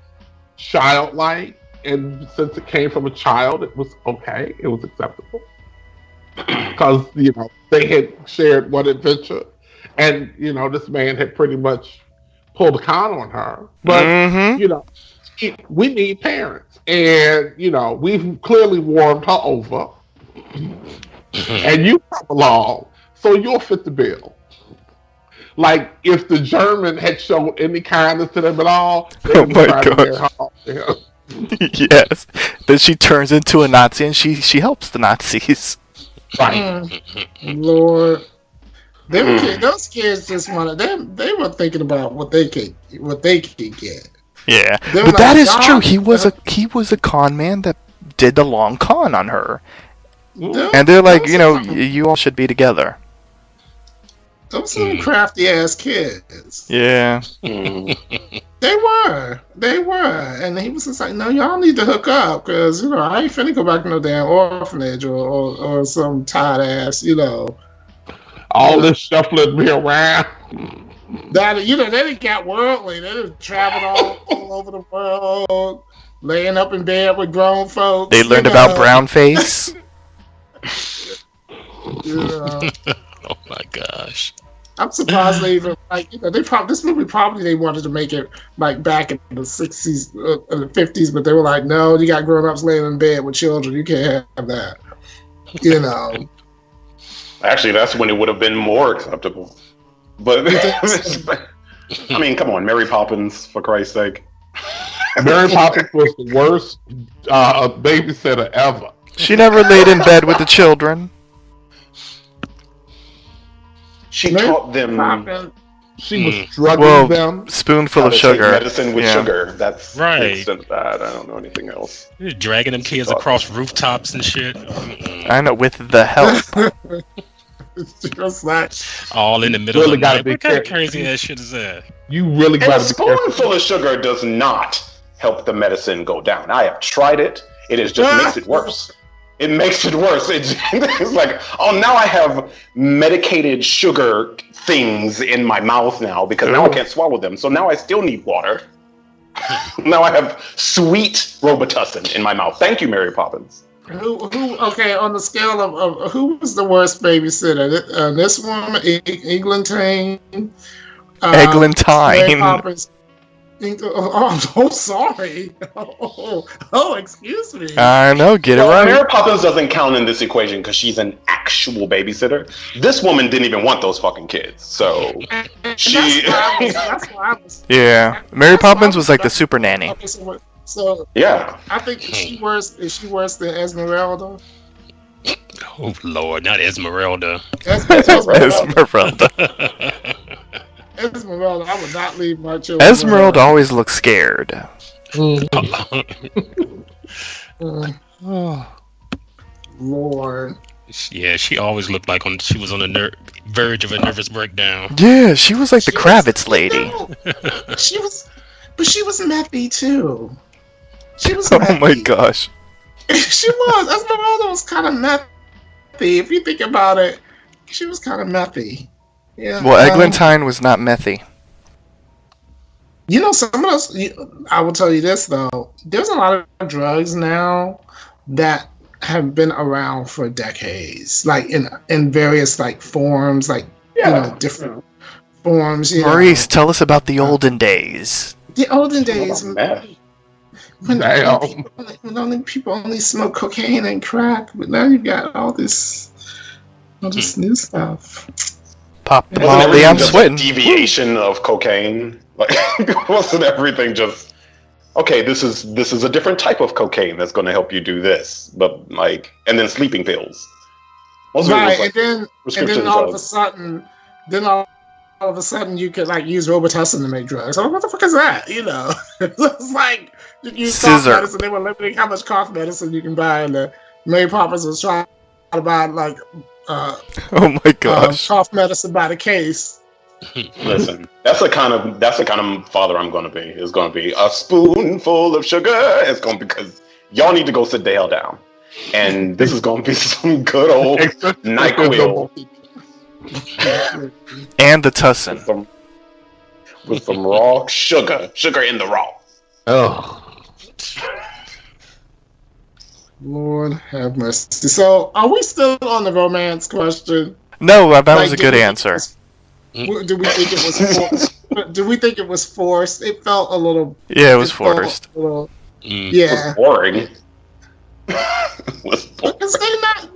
childlike, and since it came from a child, it was okay. It was acceptable because they had shared one adventure, and this man had pretty much pulled a con on her. But we need parents, and we've clearly warmed her over, and you come along, so you'll fit the bill. Like if the German had shown any kindness to them at all, they would try to bear her off to him. Yes. Then she turns into a Nazi and she helps the Nazis. Right. Lord. Those kids just wanted them. They were thinking about what they could get. Yeah, but that is true. He was a con man that did the long con on her, and they're like, you all should be together. Those some crafty ass kids. Yeah. They were, and he was just like, no, y'all need to hook up because I ain't finna go back to no damn orphanage or some tight ass, All this shuffling me around. That they done got worldly. They done traveled all over the world, laying up in bed with grown folks. They learned about brown face. Oh my gosh. I'm surprised they even this movie probably they wanted to make it like back in the 60s, the 50s, but they were like, no, you got grown-ups laying in bed with children, you can't have that. Actually, that's when it would have been more acceptable. But I mean, come on, Mary Poppins, for Christ's sake. Mary Poppins was the worst babysitter ever. She never laid in bed with the children. She taught them. She was drugging them. Spoonful of sugar. Medicine with sugar. That's right. That. I don't know anything else. You're dragging them kids across rooftops and shit. I know, with the help. It's just like all in the middle of the night. What kind of crazy ass shit is that? You really got to be careful. A spoonful of sugar does not help the medicine go down. I have tried it. It is just makes it worse. It makes it worse. It's like, oh, now I have medicated sugar things in my mouth now because now I can't swallow them. So now I still need water. Now I have sweet Robitussin in my mouth. Thank you, Mary Poppins. Okay, on the scale of who was the worst babysitter? This woman, Eglantine? Eglantine. Mary Poppins. Oh, I'm so sorry. Oh, excuse me. I know, get it right. Mary Poppins doesn't count in this equation because she's an actual babysitter. This woman didn't even want those fucking kids, so she. That's why I was. Yeah, Mary Poppins was like the super nanny. Okay, so yeah, I think is she worse than Esmeralda? Oh Lord, not Esmeralda. Esmeralda. Esmeralda, I would not leave my children. Esmeralda always looks scared. Lord. Yeah, she always looked like she was on the verge of a nervous breakdown. Yeah, she was like the Kravitz lady. She was methy too. She was. Oh my gosh. She was. Esmeralda was kind of methy. If you think about it, she was kind of methy. Yeah. Well, Eglantine was not methy. You know, some of those. I will tell you this though. There's a lot of drugs now that have been around for decades, like in various like forms, like different forms. Maurice, tell us about the olden days. The olden days. When people only smoke cocaine and crack, but now you've got all this new stuff. Pop the Molly, I'm sweating. Deviation of cocaine, like wasn't everything just okay? This is a different type of cocaine that's going to help you do this, but like, and then sleeping pills. Right, like and then all of a sudden, you could like use Robitussin to make drugs. So what the fuck is that? You know, it's like you use cough medicine. They were limiting how much cough medicine you can buy, and the Mary Poppins was trying to buy like. Oh my gosh! Cough medicine by the case. Listen, that's the kind of father I'm going to be. It's going to be a spoonful of sugar. It's going to be because y'all need to go sit the hell down, and this is going to be some good old NyQuil and the Tussin with some raw sugar in the raw. Oh. Lord have mercy. So, are we still on the romance question? No, that was a good answer. Do we think it was forced? Do we think it was forced? It felt a little. Yeah, it was forced. Yeah. It was boring. Because they not.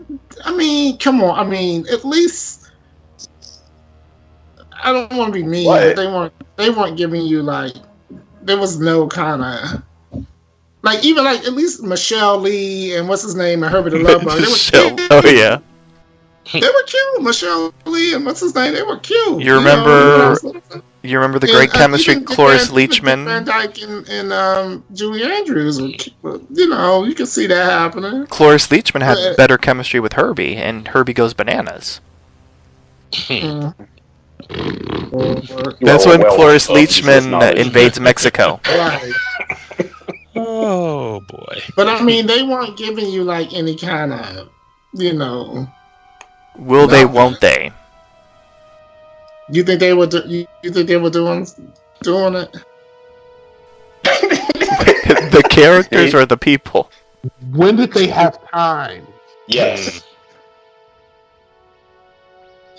I mean, come on. I mean, at least. I don't want to be mean, but they weren't giving you like. There was no kind of. Like, even, like, at least Michelle Lee and what's his name and Herbie the Love Bug. They were cute. Oh, yeah. They were cute. Michelle Lee and what's his name? They were cute. You remember the great chemistry Cloris Leachman? Van Dyke and Julie Andrews. You know, you can see that happening. Cloris Leachman had better chemistry with Herbie, and Herbie goes bananas. Mm. That's when Cloris Leachman invades Mexico. Right. Oh boy! But I mean, they weren't giving you like any kind of, you know. Will they? Won't they? You think they were? You think they were doing it? The characters or the people? When did they have time? Yes.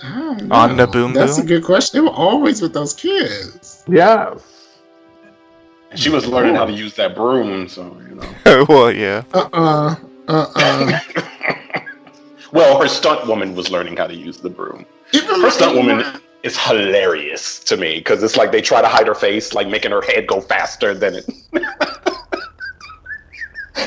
I don't On the know. Boom That's a Boom? good question. They were always with those kids. Yes. She was learning how to use that broom, so you know. Well, yeah. Well, her stunt woman was learning how to use the broom. Her stunt woman is hilarious to me because it's like they try to hide her face, like making her head go faster than it.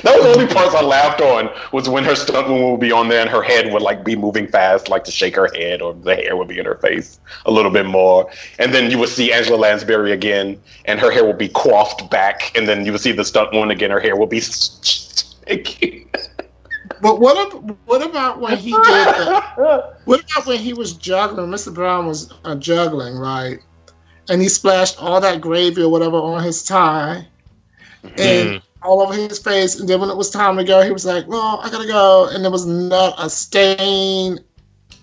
That was the only parts I laughed on was when her stunt woman would be on there and her head would like be moving fast, like to shake her head, or the hair would be in her face a little bit more. And then you would see Angela Lansbury again, and her hair would be coiffed back, and then you would see the stunt woman again, her hair would be shaking. But what about when he did that? What about when he was juggling? Mr. Brown was juggling, right? And he splashed all that gravy or whatever on his tie, and all over his face. And then when it was time to go, he was like, "Well, I gotta go," and there was not a stain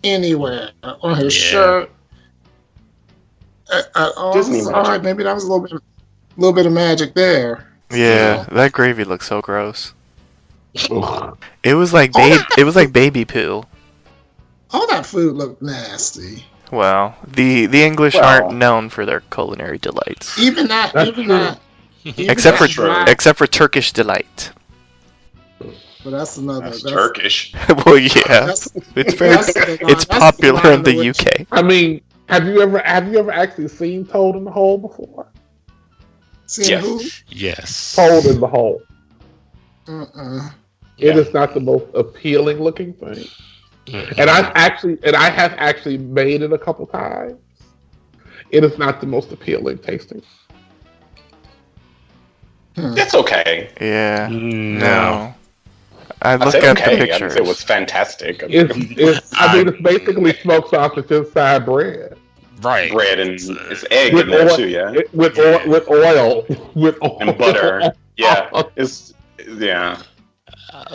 anywhere on his shirt. Sorry, maybe that was a little bit of magic there. Yeah, that gravy looks so gross. It was like baby poo. All that food looked nasty. Well, the English aren't known for their culinary delights. Even that. Except for Turkish delight. But that's another. That's Turkish. Well, yeah, it's popular in the UK. I mean, have you ever actually seen Toad in the Hole before? Seen who? Yes. Toad in the Hole. Yeah. It is not the most appealing looking thing. And I have actually made it a couple times. It is not the most appealing tasting. It's okay. Yeah. No. I look at the pictures. It was fantastic. It's basically smoked sausage inside bread. Right. Bread and it's egg in there too, yeah. With oil and butter. Yeah.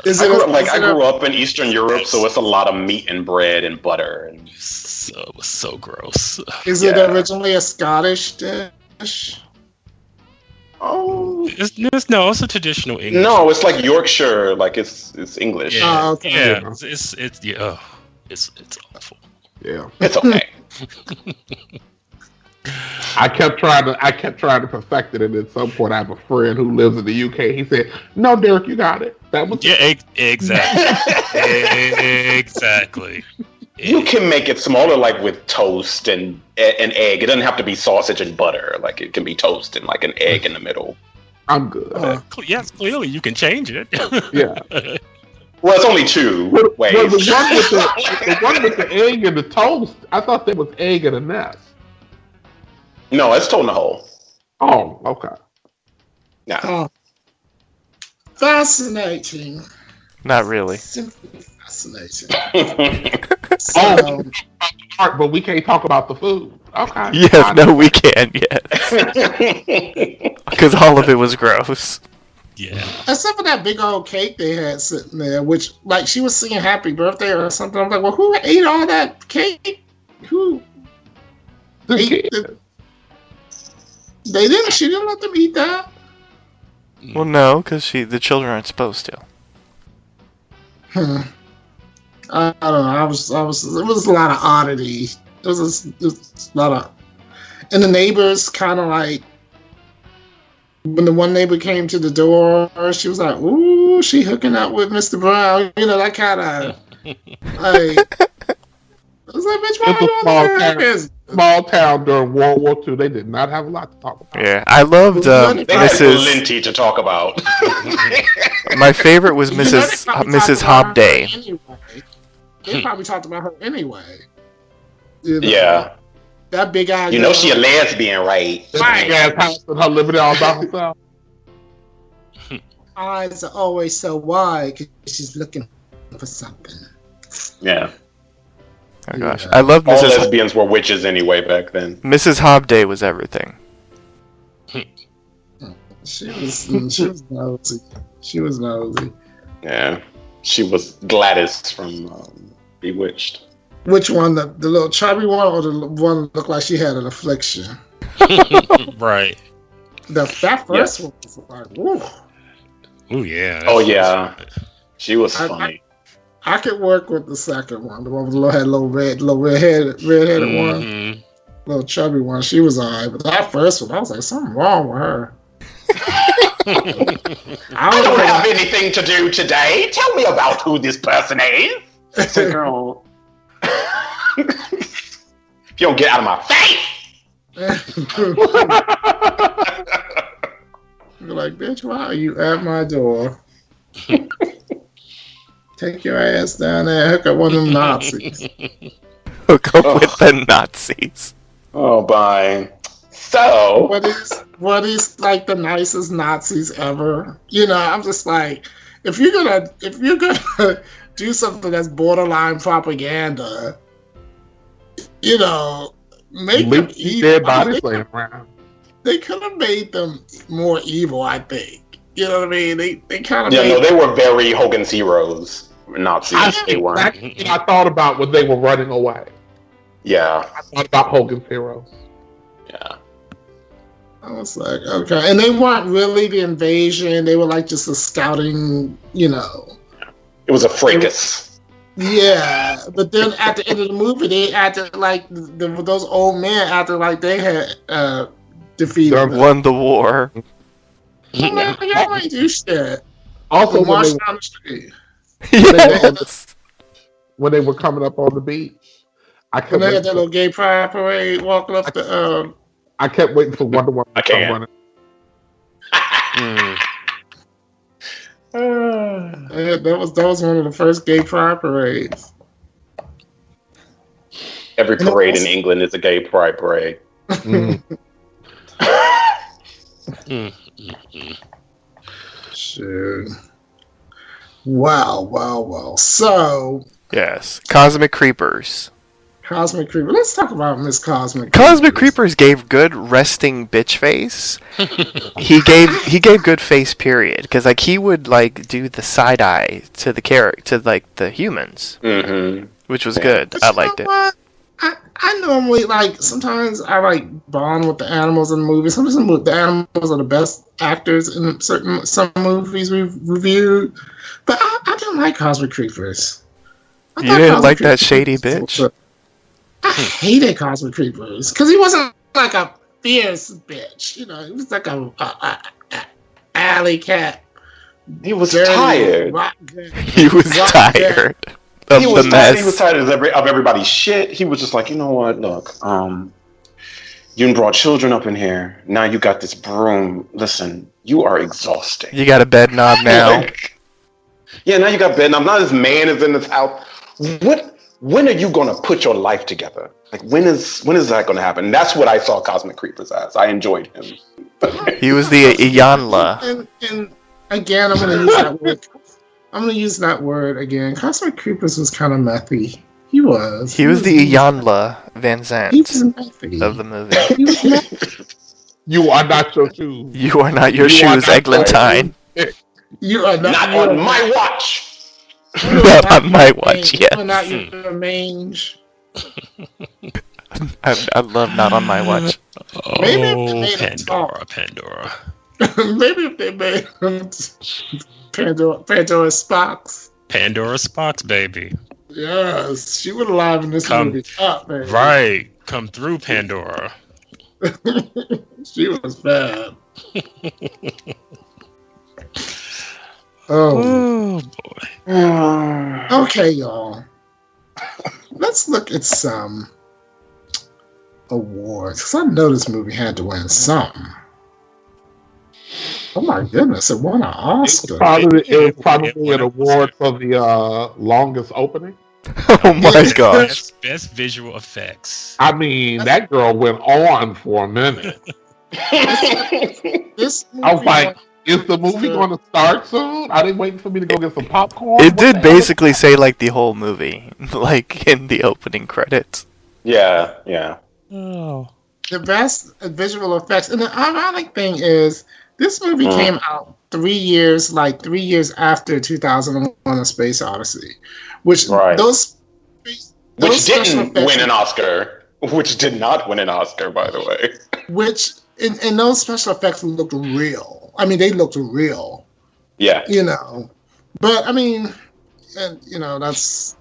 I grew up in Eastern Europe, so it's a lot of meat and bread and butter, and so it was so gross. Is it originally a Scottish dish? Oh, it's a traditional English. No, it's like Yorkshire, like it's English. Yeah, oh, okay. Yeah, it's awful. Yeah, it's okay. I kept trying to perfect it, and at some point, I have a friend who lives in the UK. He said, "No, Derek, you got it." That was exactly, exactly. You can make it smaller, like with toast and an egg. It doesn't have to be sausage and butter. Like it can be toast and like an egg in the middle. I'm good. Yes, clearly you can change it. Yeah. Well, it's only two ways. Well, the one with the egg and the toast, I thought that was egg in a nest. No, it's told in the hole. Oh, okay. Yeah. Oh. Fascinating. Not really. Simply fascinating. But we can't talk about the food. Okay. Yes, no, we can. Yes. Because all of it was gross. Yeah. Except for that big old cake they had sitting there, which, like, she was singing "Happy Birthday" or something. I'm like, well, who ate all that cake? Who ate the? They didn't. She didn't let them eat that. Well, no, because the children aren't supposed to. I don't know. It was a lot of oddity. It was a lot of, and the neighbors kind of like, when the one neighbor came to the door, she was like, "Ooh, she hooking up with Mr. Brown." You know, that kind of like. I was like, "Bitch, why small town during World War II. They did not have a lot to talk about. Yeah, I loved they had Mrs. Linty to talk about. My favorite was Mrs. Hobday. Anyway. They probably talked about her anyway. You know, yeah. That big eye. You know she a lesbian, right? That big ass house with her living all by herself. Eyes are always so wide because she's looking for something. Yeah. Oh gosh, I love All Mrs. lesbians were witches anyway back then. Mrs. Hobday was everything. She was nosy. She was nosy. Yeah. She was Gladys from Bewitched. Which one? The little chubby one, or the one that looked like she had an affliction? Right. That first one was like, woo. Oh yeah. Oh yeah. She was funny. I could work with the second one, the one with the little redheaded one, little chubby one. She was alright, but that first one, I was like, something wrong with her. I don't have anything to do today. Tell me about who this person is. So, girl, if you don't get out of my face. You're like, bitch, why are you at my door? Take your ass down there and hook up one of them Nazis. Hook up with the Nazis. Oh, bye. So, what is like the nicest Nazis ever? You know, I'm just like, if you're gonna do something that's borderline propaganda, you know, make them evil. Dead bodies laying around. They could have made them more evil, I think. You know what I mean? They kind of no, they were very Hogan's Heroes Nazis. They weren't. I thought about when they were running away. Yeah. I thought about Hogan's Heroes. Yeah. I was like, okay. And they weren't really the invasion. They were like just a scouting, you know. It was a fracas. Yeah. But then at the end of the movie, they acted like, those old men acted like they had defeated them. Won the war. I'm like, y'all ain't do shit. Also, march down the street. Yes. When they were coming up on the beach. When they had that little gay pride parade walking up the... I kept waiting for Wonder Woman to come running. That was one of the first gay pride parades. Every parade in England is a gay pride parade. Shit. Wow. So... Yes. Cosmic Creepers. Cosmic Creeper. Let's talk about Miss Cosmic. Cosmic Creepers gave good resting bitch face. he gave good face period because like he would like do the side eye to the character to like the humans, which was good. I liked it. What? I normally like sometimes I like bond with the animals in the movies. Sometimes the animals are the best actors in some movies we've reviewed, but I didn't like Cosmic Creepers. You didn't like that shady bitch? I hated Cosmic Creepers because he wasn't like a fierce bitch. You know, he was like a alley cat. He was tired. He was tired of the mess. He was tired of everybody's shit. He was just like, you know what? Look, you brought children up in here. Now you got this broom. Listen, you are exhausting. You got a bed knob now. Yeah, now you got bed knob. Now this man is in this house. When are you gonna put your life together? Like when is that gonna happen? And that's what I saw Cosmic Creepers as. I enjoyed him. He was the Iyanla. And again, I'm gonna use that word. I'm gonna use that word again. Cosmic Creepers was kind of methy. He was. He was the Iyanla Van Zandt of the movie. You are not your shoes. You are not your shoes, Eglantine. You are not on my watch. Not on my watch, yes. You are not your mange. I love not on my watch. Oh, Pandora. Maybe if they made him Pandora Spox. Pandora Spox, baby. Yes, she would have livened this movie up, man. Right, come through, Pandora. She was bad. Oh boy. Okay, y'all. Let's look at some awards. Because I know this movie had to win something. Oh my goodness, it won an Oscar. It was probably an award for the longest opening. Oh my gosh. Best visual effects. I mean, that girl went on for a minute. This movie I was like, is the movie going to start soon? Are they waiting for me to go get some popcorn? It did basically say like the whole movie, like in the opening credits. Yeah. Oh. The best visual effects. And the ironic thing is, this movie came out 3 years after 2001: A Space Odyssey, which those didn't win an Oscar, which did not win an Oscar, by the way. Which and those special effects looked real. I mean, they looked real. Yeah. You know, but I mean, and that's.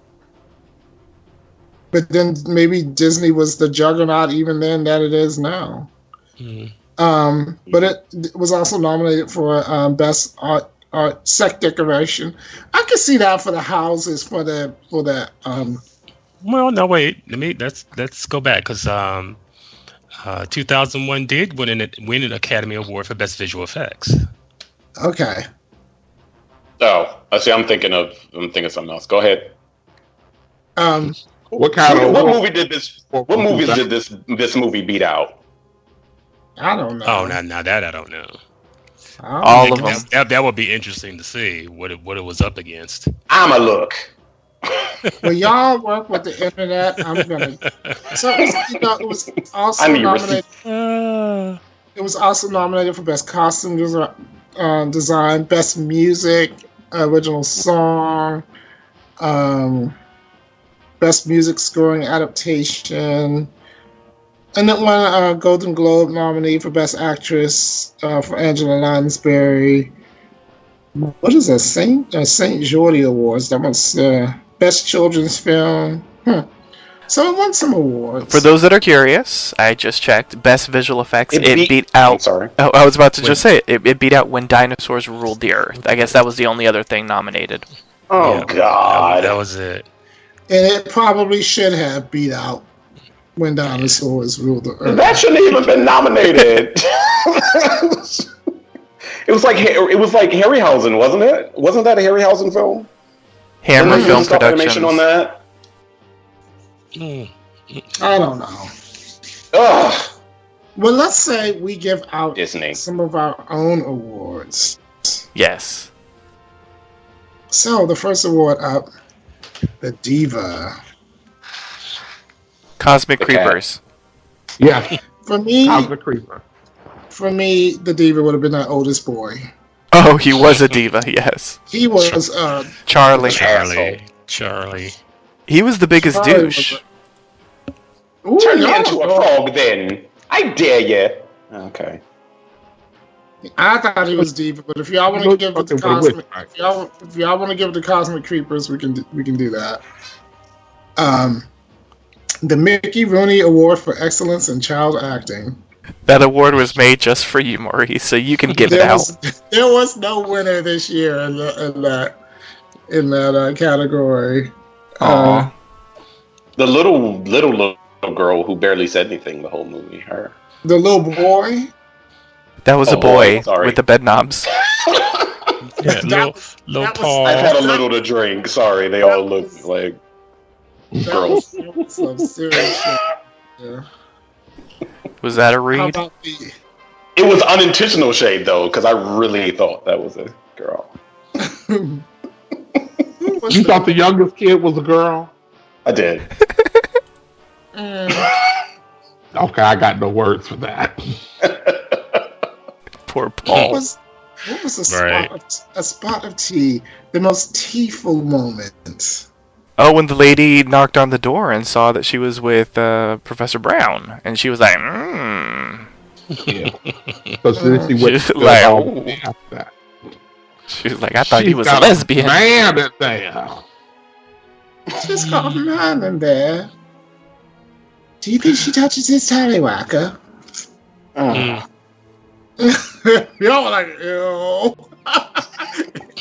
But then maybe Disney was the juggernaut even then that it is now. But it was also nominated for best art set decoration. I could see that for the houses for that. Well, no, wait. Let's go back because 2001 did win an Academy Award for best visual effects. Okay. Oh, I see. I'm thinking of something else. Go ahead. What movie did this? What movies did this movie beat out? I don't know. Oh, now that I don't know. All of them. That would be interesting to see what it was up against. I'ma look. Well, y'all work with the internet. I'm gonna. So it was also nominated. It was also nominated for best costume design, best music, original song, best music scoring adaptation, and it won a Golden Globe nominee for best actress for Angela Lansbury. What is that? Saint Geordie Awards. That was best children's film. So it won some awards. For those that are curious, I just checked. Best visual effects. It beat out. I'm sorry. Oh, I was about to just say it. It beat out When Dinosaurs Ruled the Earth. I guess that was the only other thing nominated. Oh God, that was it. And it probably should have beat out When Dinosaurs Ruled the Earth. That shouldn't even been nominated. It was like Harryhausen, wasn't it? Wasn't that a Harryhausen film? Hammer Film Stop Productions. animation on that. I don't know. Ugh. Well, let's say we give out Disney. some of our own awards. Yes. So the first award up, the Diva. Cosmic The Creepers. Yeah, For me, Cosmic Creeper. the Diva would have been that oldest boy. Oh, he was a diva. Yes. He was Charlie. Charlie. He was the biggest Charlie douche. Ooh, Turn me y'all into a go. frog, then. I dare you. Okay. I thought he was Diva, but if y'all want to give it to Cosmic, if y'all want to give it to Cosmic Creepers, we can do that. The Mickey Rooney Award for Excellence in Child Acting. That award was made just for you, Maurice, so you can give it out. There was no winner this year in that category. Aw. The little girl who barely said anything the whole movie. Her. The little boy. That was a boy sorry. with the bedknobs. Yeah, little that was- Paul. I've had a little to drink. Sorry, they all look like girls. That was some serious shit. Yeah. Was that a How read? about the? It was unintentional shade though, because I really thought that was a girl. You thought the youngest kid was a girl? I did. Okay, I got no words for that. Poor What Paul. was a Right. spot of tea? The most teaful moment. Oh, when the lady knocked on the door and saw that she was with Professor Brown, and she was like, Yeah. So then she went She's like, home after that. She was like, I thought he She's was a got lesbian. Man in there. She's got a man in there. Do you think she touches his tallywhacker? Y'all were like, ew.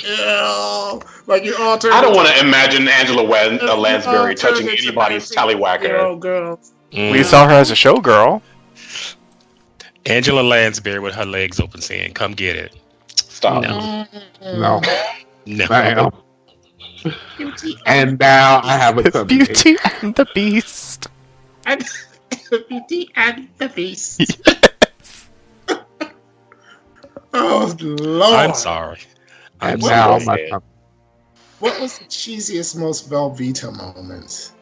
Ew. Like you all turned. I don't want to imagine Angela Lansbury touching anybody's tallywhacker. Girls. We saw her as a showgirl. Angela Lansbury with her legs open saying, "Come get it." Stop. No. No. Bam. And now I have a subject. Beauty and the Beast. And the Beauty and the Beast. Oh Lord! I'm sorry. And What now was my it? What was the cheesiest, most Velveeta moment?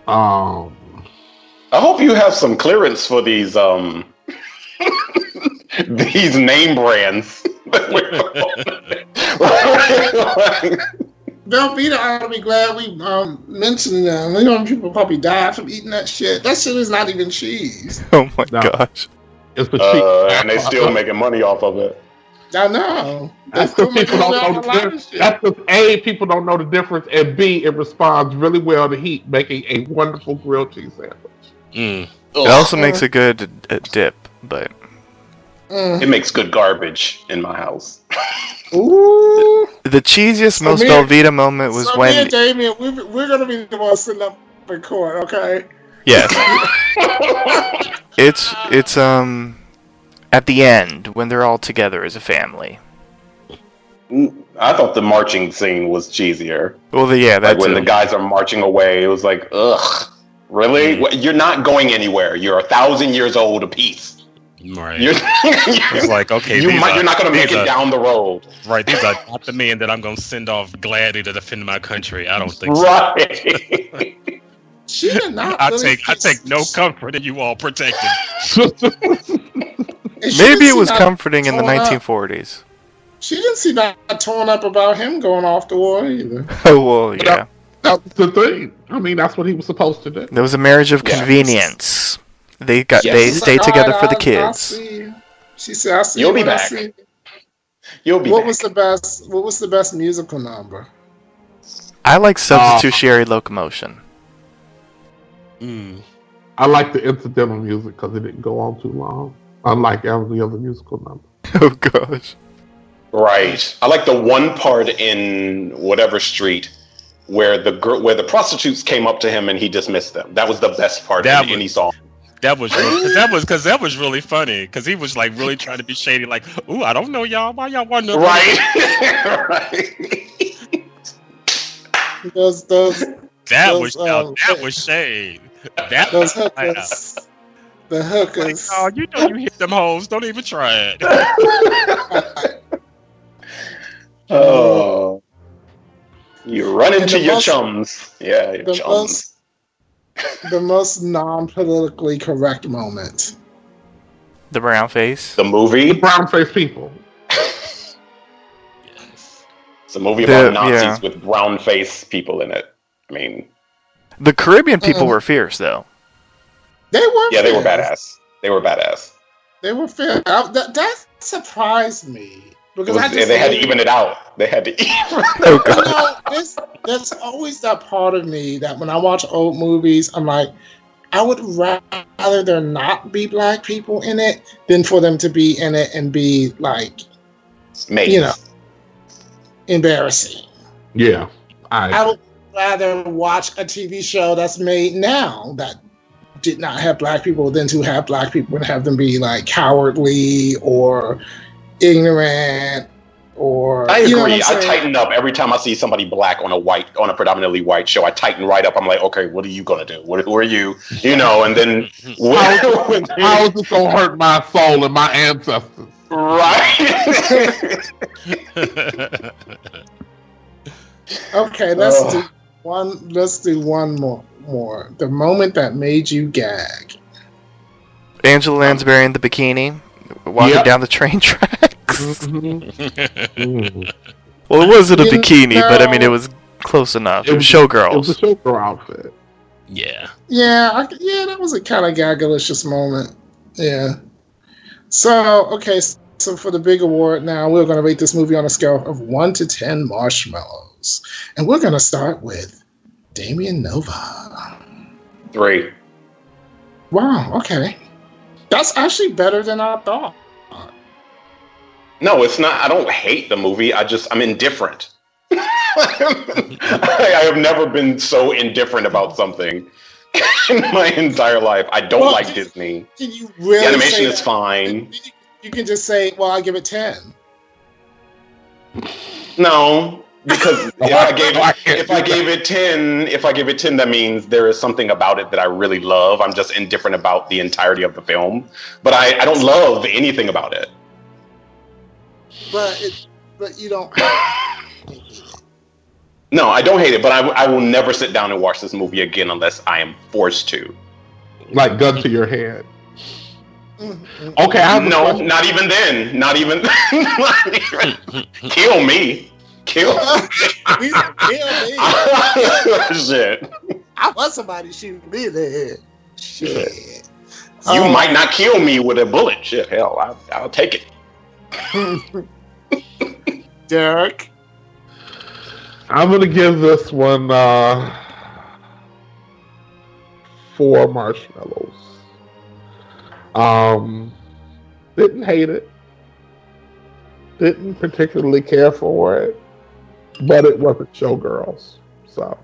I hope you have some clearance for these these name brands. Velveeta ought to be glad we mentioned them. You know, people probably die from eating that shit. That shit is not even cheese. Oh my No. gosh. It's the cheap. And they still making money off of it. I know. That's because people don't know the difference. That's because A, people don't know the difference, and B, it responds really well to heat, making a wonderful grilled cheese sandwich. It also makes a good dip, but it makes good garbage in my house. Ooh. The cheesiest, most Velveeta moment was when me and Damien, we're gonna be the ones sitting up in court, okay? Yes. It's at the end when they're all together as a family. I thought the marching scene was cheesier. Well, that's like when the guys are marching away, it was like, ugh, really? You're not going anywhere. You're 1,000 years old apiece. Right. It's like, okay, you're not going to make it down the road. Right. These are not the men that I'm going to send off gladly to defend my country. I don't think so. Right. She did not. I take no comfort in you all protected. Maybe it was comforting in the 1940s. She didn't see that torn up about him going off the war either. Oh, well, yeah. That's the thing. I mean, that's what he was supposed to do. There was a marriage of convenience. They stayed together for the kids. She said, "I see you'll be back. You'll be What back." was the best musical number? I like Substitutionary Locomotion. I like the incidental music because it didn't go on too long, unlike every other musical number. Oh gosh. Right. I like the one part in whatever street where the prostitutes came up to him and he dismissed them. That was the best part of any song. That was really funny because he was like really trying to be shady. Like, ooh, I don't know y'all. Why y'all want to? Right. Right. That was shade. Those hookers. The hookers. Like, oh, you know you hit them hoes. Don't even try it. Oh. You run into your chums. Yeah, your chums. The most non-politically correct moment. The brown face. The movie. The brown face people. Yes. It's a movie about Nazis with brown face people in it. I mean, the Caribbean people were fierce, though. They were. Yeah, they were badass. They were badass. They were fair. That surprised me because they had to even it out. They had to even. Oh God. There's always that part of me that when I watch old movies, I'm like, I would rather there not be black people in it than for them to be in it and be like, embarrassing. Yeah, I would rather watch a TV show that's made now that did not have black people than to have black people and have them be like cowardly or ignorant. Or I agree. I tighten up every time I see somebody black on a predominantly white show. I tighten right up. I'm like, okay, what are you gonna do? Who are you? And then how is this gonna hurt my soul and my ancestors? Right. Okay, let's do one more. The moment that made you gag. Angela Lansbury in the bikini, walking down the train tracks. Well, it wasn't a bikini, but I mean, it was close enough. It was showgirls. It was a showgirl outfit. Yeah. Yeah, that was a kind of gagalicious moment. Yeah. So, okay, so for the big award now, we're going to rate this movie on a scale of 1 to 10 marshmallows. And we're going to start with Damien Nova. 3. Wow, okay. That's actually better than I thought. No, it's not. I don't hate the movie. I'm indifferent. I have never been so indifferent about something in my entire life. I don't like Disney. Can you really the animation is fine. You can just say, well, I give it 10. No, because if I gave it 10, that means there is something about it that I really love. I'm just indifferent about the entirety of the film. But I don't love anything about it. But you don't. No, I don't hate it, but I will never sit down and watch this movie again unless I am forced to. Like gun to your head. Okay, not even then. Not even. Kill me. Kill me. Shit. I want somebody shooting me in the head. Shit. You might not kill me with a bullet. Shit, hell, I'll take it. Derek? I'm gonna give this one 4 marshmallows. Didn't hate it. Didn't particularly care for it, but it wasn't Showgirls. So.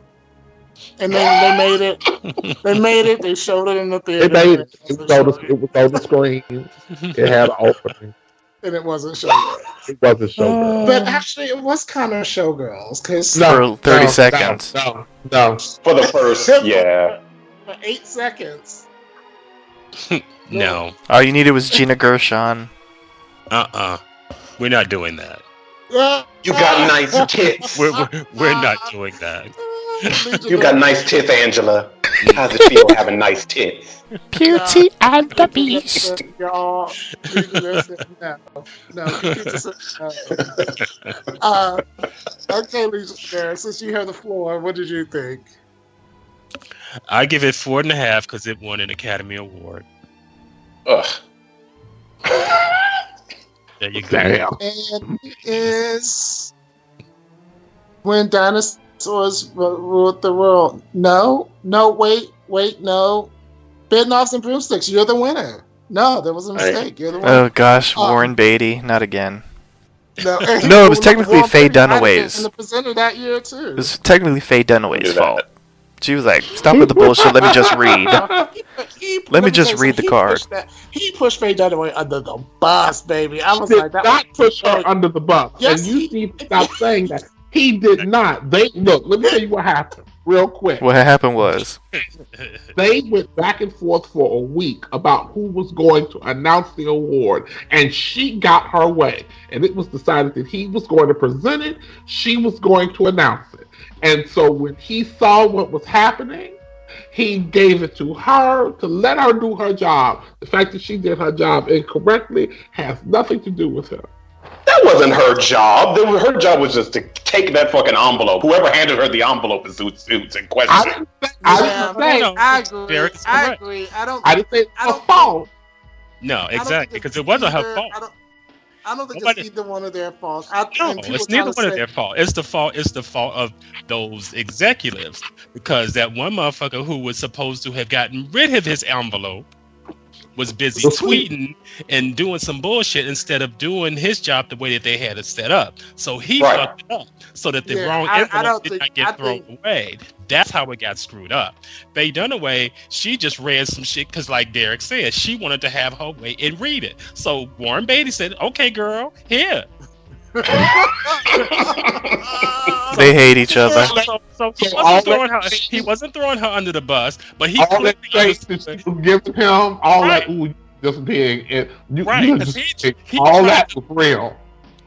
And then they made it. They made it. They showed it in the theater. They made it. It was on the screen. It had an opening. And it wasn't Showgirls. It wasn't Showgirls. But actually, it was kind of Showgirls. Cause for 30 seconds. No. For the first, yeah. For 8 seconds. No. All you needed was Gina Gershon. We're not doing that. You got nice tits. We're not doing that. You got nice tits, Angela. How's it feel having nice tits? Beauty and the Beast. Y'all, no. Okay, Legion, since you have the floor, what did you think? I give it 4.5 because it won an Academy Award. Ugh. There you go. Damn. And it is When Dinosaurs Ruled the World. No, wait, no. Bedknobs and Broomsticks, you're the winner. No, there was a mistake. You're the winner. Oh gosh, Warren Beatty, not again. No, No, it was technically Faye Dunaway's. And the presenter that year too. It was technically Faye Dunaway's fault. She was like, "Stop with the bullshit. Let me just read. Let me just read the card." He pushed Faye Dunaway under the bus, baby. I was He like, did that not was push her under the bus. Yes, And you need to stop saying that. He did not. Let me tell you what happened real quick. What happened was They went back and forth for a week about who was going to announce the award, and she got her way. And it was decided that he was going to present it, she was going to announce it. And so when he saw what was happening, he gave it to her to let her do her job. The fact that she did her job incorrectly has nothing to do with him. That wasn't her job. Her job was just to take that fucking envelope. Whoever handed her the envelope is who's in question. I agree. I didn't say it's her fault. No, exactly, because it wasn't her fault. I don't think it's either one of their faults. No, it's neither one of their fault. It's the fault of those executives, because that one motherfucker who was supposed to have gotten rid of his envelope was busy tweeting and doing some bullshit instead of doing his job the way that they had it set up. So he fucked it up so that the wrong envelope did not get thrown away. That's how it got screwed up. Faye Dunaway, she just read some shit because, like Derek said, she wanted to have her way and read it. So Warren Beatty said, "Okay, girl, here." they hate each other. So he wasn't throwing her under the bus, but he all that space that you was giving him, all that just being all that was real.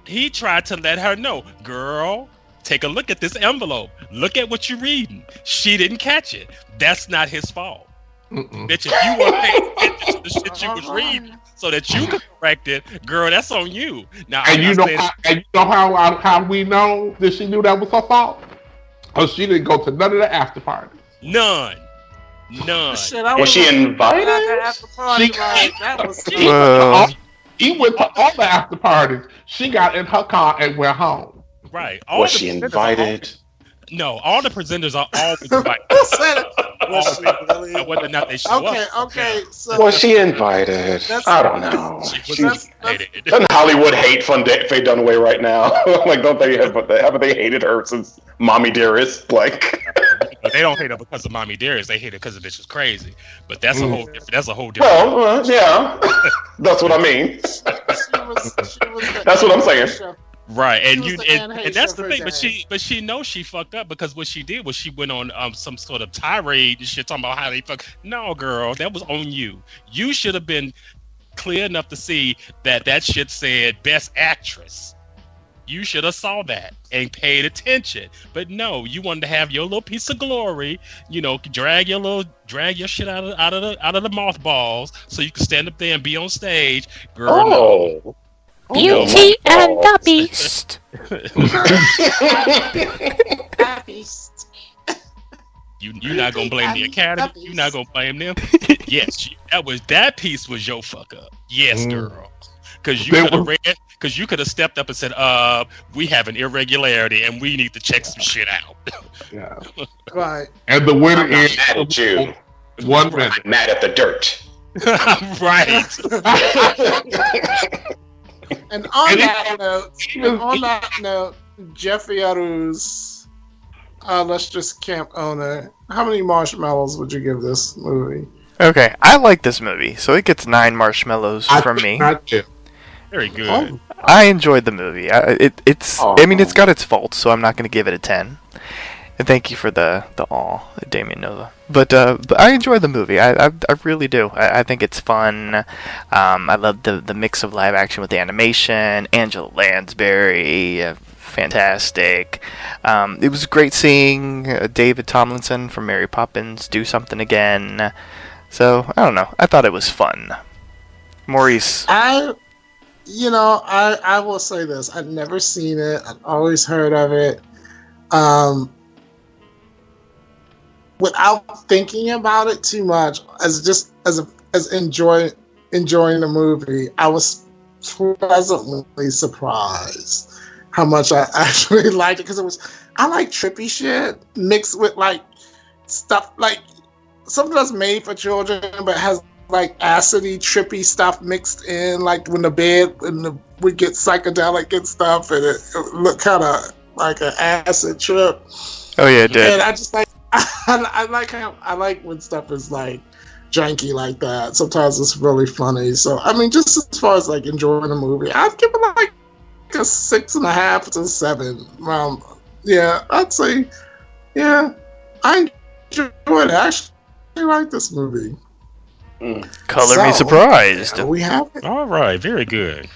He tried to let her know, girl, take a look at this envelope. Look at what you're reading. She didn't catch it. That's not his fault. Bitch, if you weren't paying attention to the shit you was reading so that you could correct it, girl, that's on you. Now, and you know how we know that she knew that was her fault? Because she didn't go to none of the after parties. None. Shit, was she invited? He went to all the after parties. She got in her car and went home. Right. Was she invited? No, all the presenters are always invited. Whether or not they show up. Okay. So was she invited? I don't know. Doesn't Hollywood hate Faye Dunaway right now? Like, don't they haven't they hated her since Mommy Dearest? Like, they don't hate her because of Mommy Dearest. They hate her because the bitch is crazy. But that's a whole different. That's a whole different. Well, yeah, that's what I mean. That's what I'm saying. Right, and that's the thing, but she knows she fucked up, because what she did was she went on some sort of tirade and shit talking about how they fuck. No, girl, that was on you. You should have been clear enough to see that shit said Best Actress. You should have saw that and paid attention. But no, you wanted to have your little piece of glory, drag your shit out of the mothballs so you can stand up there and be on stage, girl. No. Beauty and the Beast. You're not gonna blame the Academy. You're not gonna blame them. Yes, that piece was your fuck up. Yes, girl. Because you could have stepped up and said, we have an irregularity and we need to check some shit out. Yeah. Right. And the winner I'm not is mad at you. 1 minute. I'm mad at the dirt. Right. And on that note, Jeffrey Aruz, Lustrous Camp owner, how many marshmallows would you give this movie? Okay, I like this movie, so it gets 9 marshmallows from me. Very good. I enjoyed the movie. It's got its faults, so I'm not going to give it a 10. And thank you for the awe, Damien Nova. But I enjoy the movie. I really do. I think it's fun. I love the mix of live action with the animation. Angela Lansbury, fantastic. It was great seeing David Tomlinson from Mary Poppins do something again. So, I don't know. I thought it was fun. Maurice. I will say this. I've never seen it. I've always heard of it. Without thinking about it too much, as enjoying the movie, I was pleasantly surprised how much I actually liked it, because I like trippy shit mixed with like stuff like something that's made for children but has like acidy trippy stuff mixed in, like when the bed and we get psychedelic and stuff, and it looked kind of like an acid trip. Oh yeah, it did. And I just like I like when stuff is like janky like that. Sometimes it's really funny. So I mean, just as far as like enjoying the movie, I'd give it like a 6.5 to 7. Yeah, I'd say, yeah, I enjoyed it. I actually like this movie. Color me surprised. We have it. All right, very good.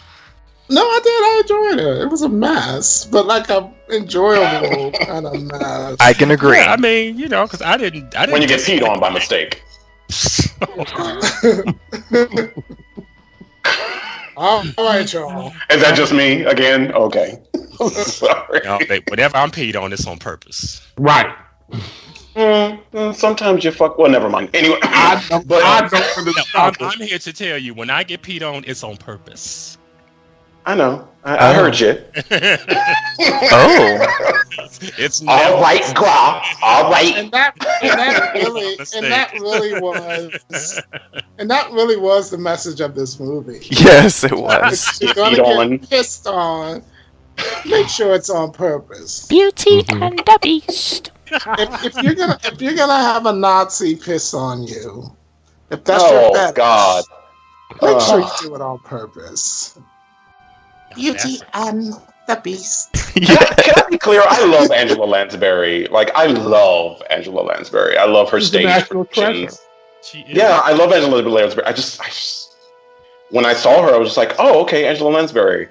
No, I did. I enjoyed it. It was a mess, but like a enjoyable kind of mess. I can agree. Yeah, I mean, because I didn't. When you get peed on by mistake. All right, y'all. Is that just me again? Okay. Sorry. Whatever I'm peed on, it's on purpose. Right. Sometimes you fuck. Well, never mind. Anyway, I'm here to tell you, when I get peed on, it's on purpose. I know. I heard you. Oh. It's all right, Gra. All right. And that really was the message of this movie. Yes, it was. If you're gonna get pissed on, make sure it's on purpose. Beauty and the Beast. If you're gonna have a Nazi piss on you, if that's your fetish, God, make sure you do it on purpose. Beauty and the Beast. Can I be clear? I love Angela Lansbury. Like, I love Angela Lansbury. I love her stage productions. Yeah, I love Angela Lansbury. I just, when I saw her, I was just like, oh, okay, Angela Lansbury.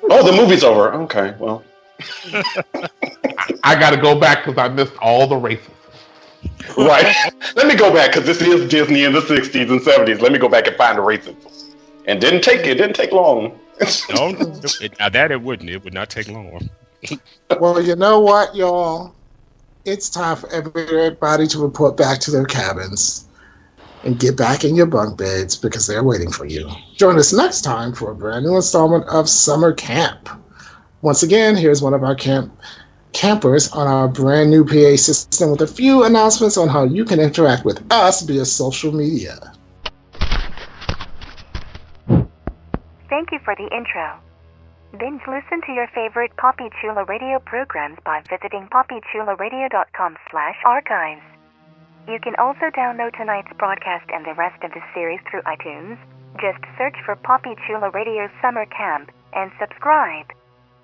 Oh, the movie's over. Okay, well. I got to go back because I missed all the races. Right. Let me go back because this is Disney in the 60s and 70s. Let me go back and find the races. And it didn't take long. No, now that it wouldn't. It would not take long. Well, you know what, y'all? It's time for everybody to report back to their cabins and get back in your bunk beds because they're waiting for you. Join us next time for a brand new installment of Summer Camp. Once again, here's one of our campers on our brand new PA system with a few announcements on how you can interact with us via social media. Thank you for the intro. Binge listen to your favorite Poppy Chula Radio programs by visiting poppychularadio.com/archives. You can also download tonight's broadcast and the rest of the series through iTunes. Just search for Poppy Chula Radio Summer Camp and subscribe.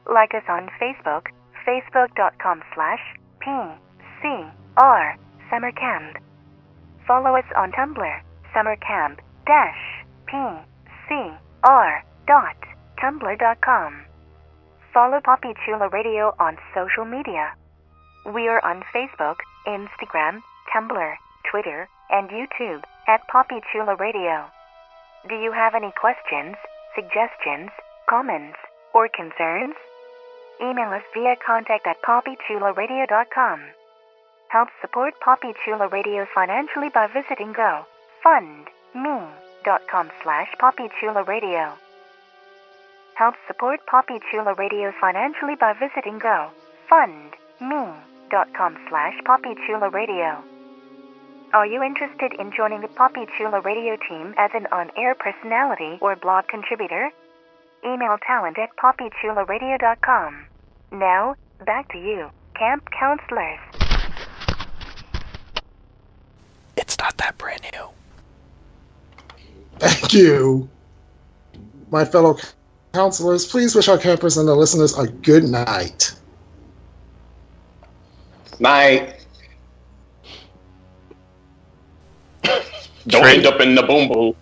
Like us on Facebook, facebook.com/PCR Summer Camp. Follow us on Tumblr, summercamp-pcr.tumblr.com. Follow Poppy Chula Radio on social media. We are on Facebook, Instagram, Tumblr, Twitter, and YouTube at Poppy Chula Radio. Do you have any questions, suggestions, comments, or concerns? Email us via contact@poppychularadio.com. Help support Poppy Chula Radio financially by visiting gofundme.com/POPPYCHULA go.fund.me/PoppyChuloRadio. Help support Poppy Chulo Radio financially by visiting GoFundMe.com/PoppyChuloRadio. Are you interested in joining the Poppy Chulo Radio team as an on-air personality or blog contributor? Email talent@poppychuloradio.com. Now, back to you, camp counselors. It's not that brand new. Thank you. My fellow counselors, please wish our campers and the listeners a good night. Night. Don't end up in the boom boom.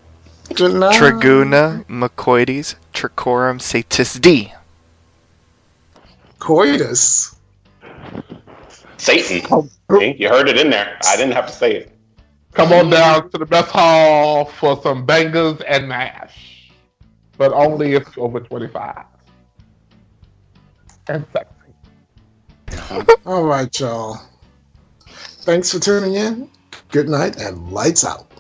Good night. Traguna Macoides Tricorum Satisdi. Coitus. Satan. See, you heard it in there. I didn't have to say it. Come on down to the mess hall for some bangers and mash. But only if you're over 25. And sexy. All right, y'all. Thanks for tuning in. Good night and lights out.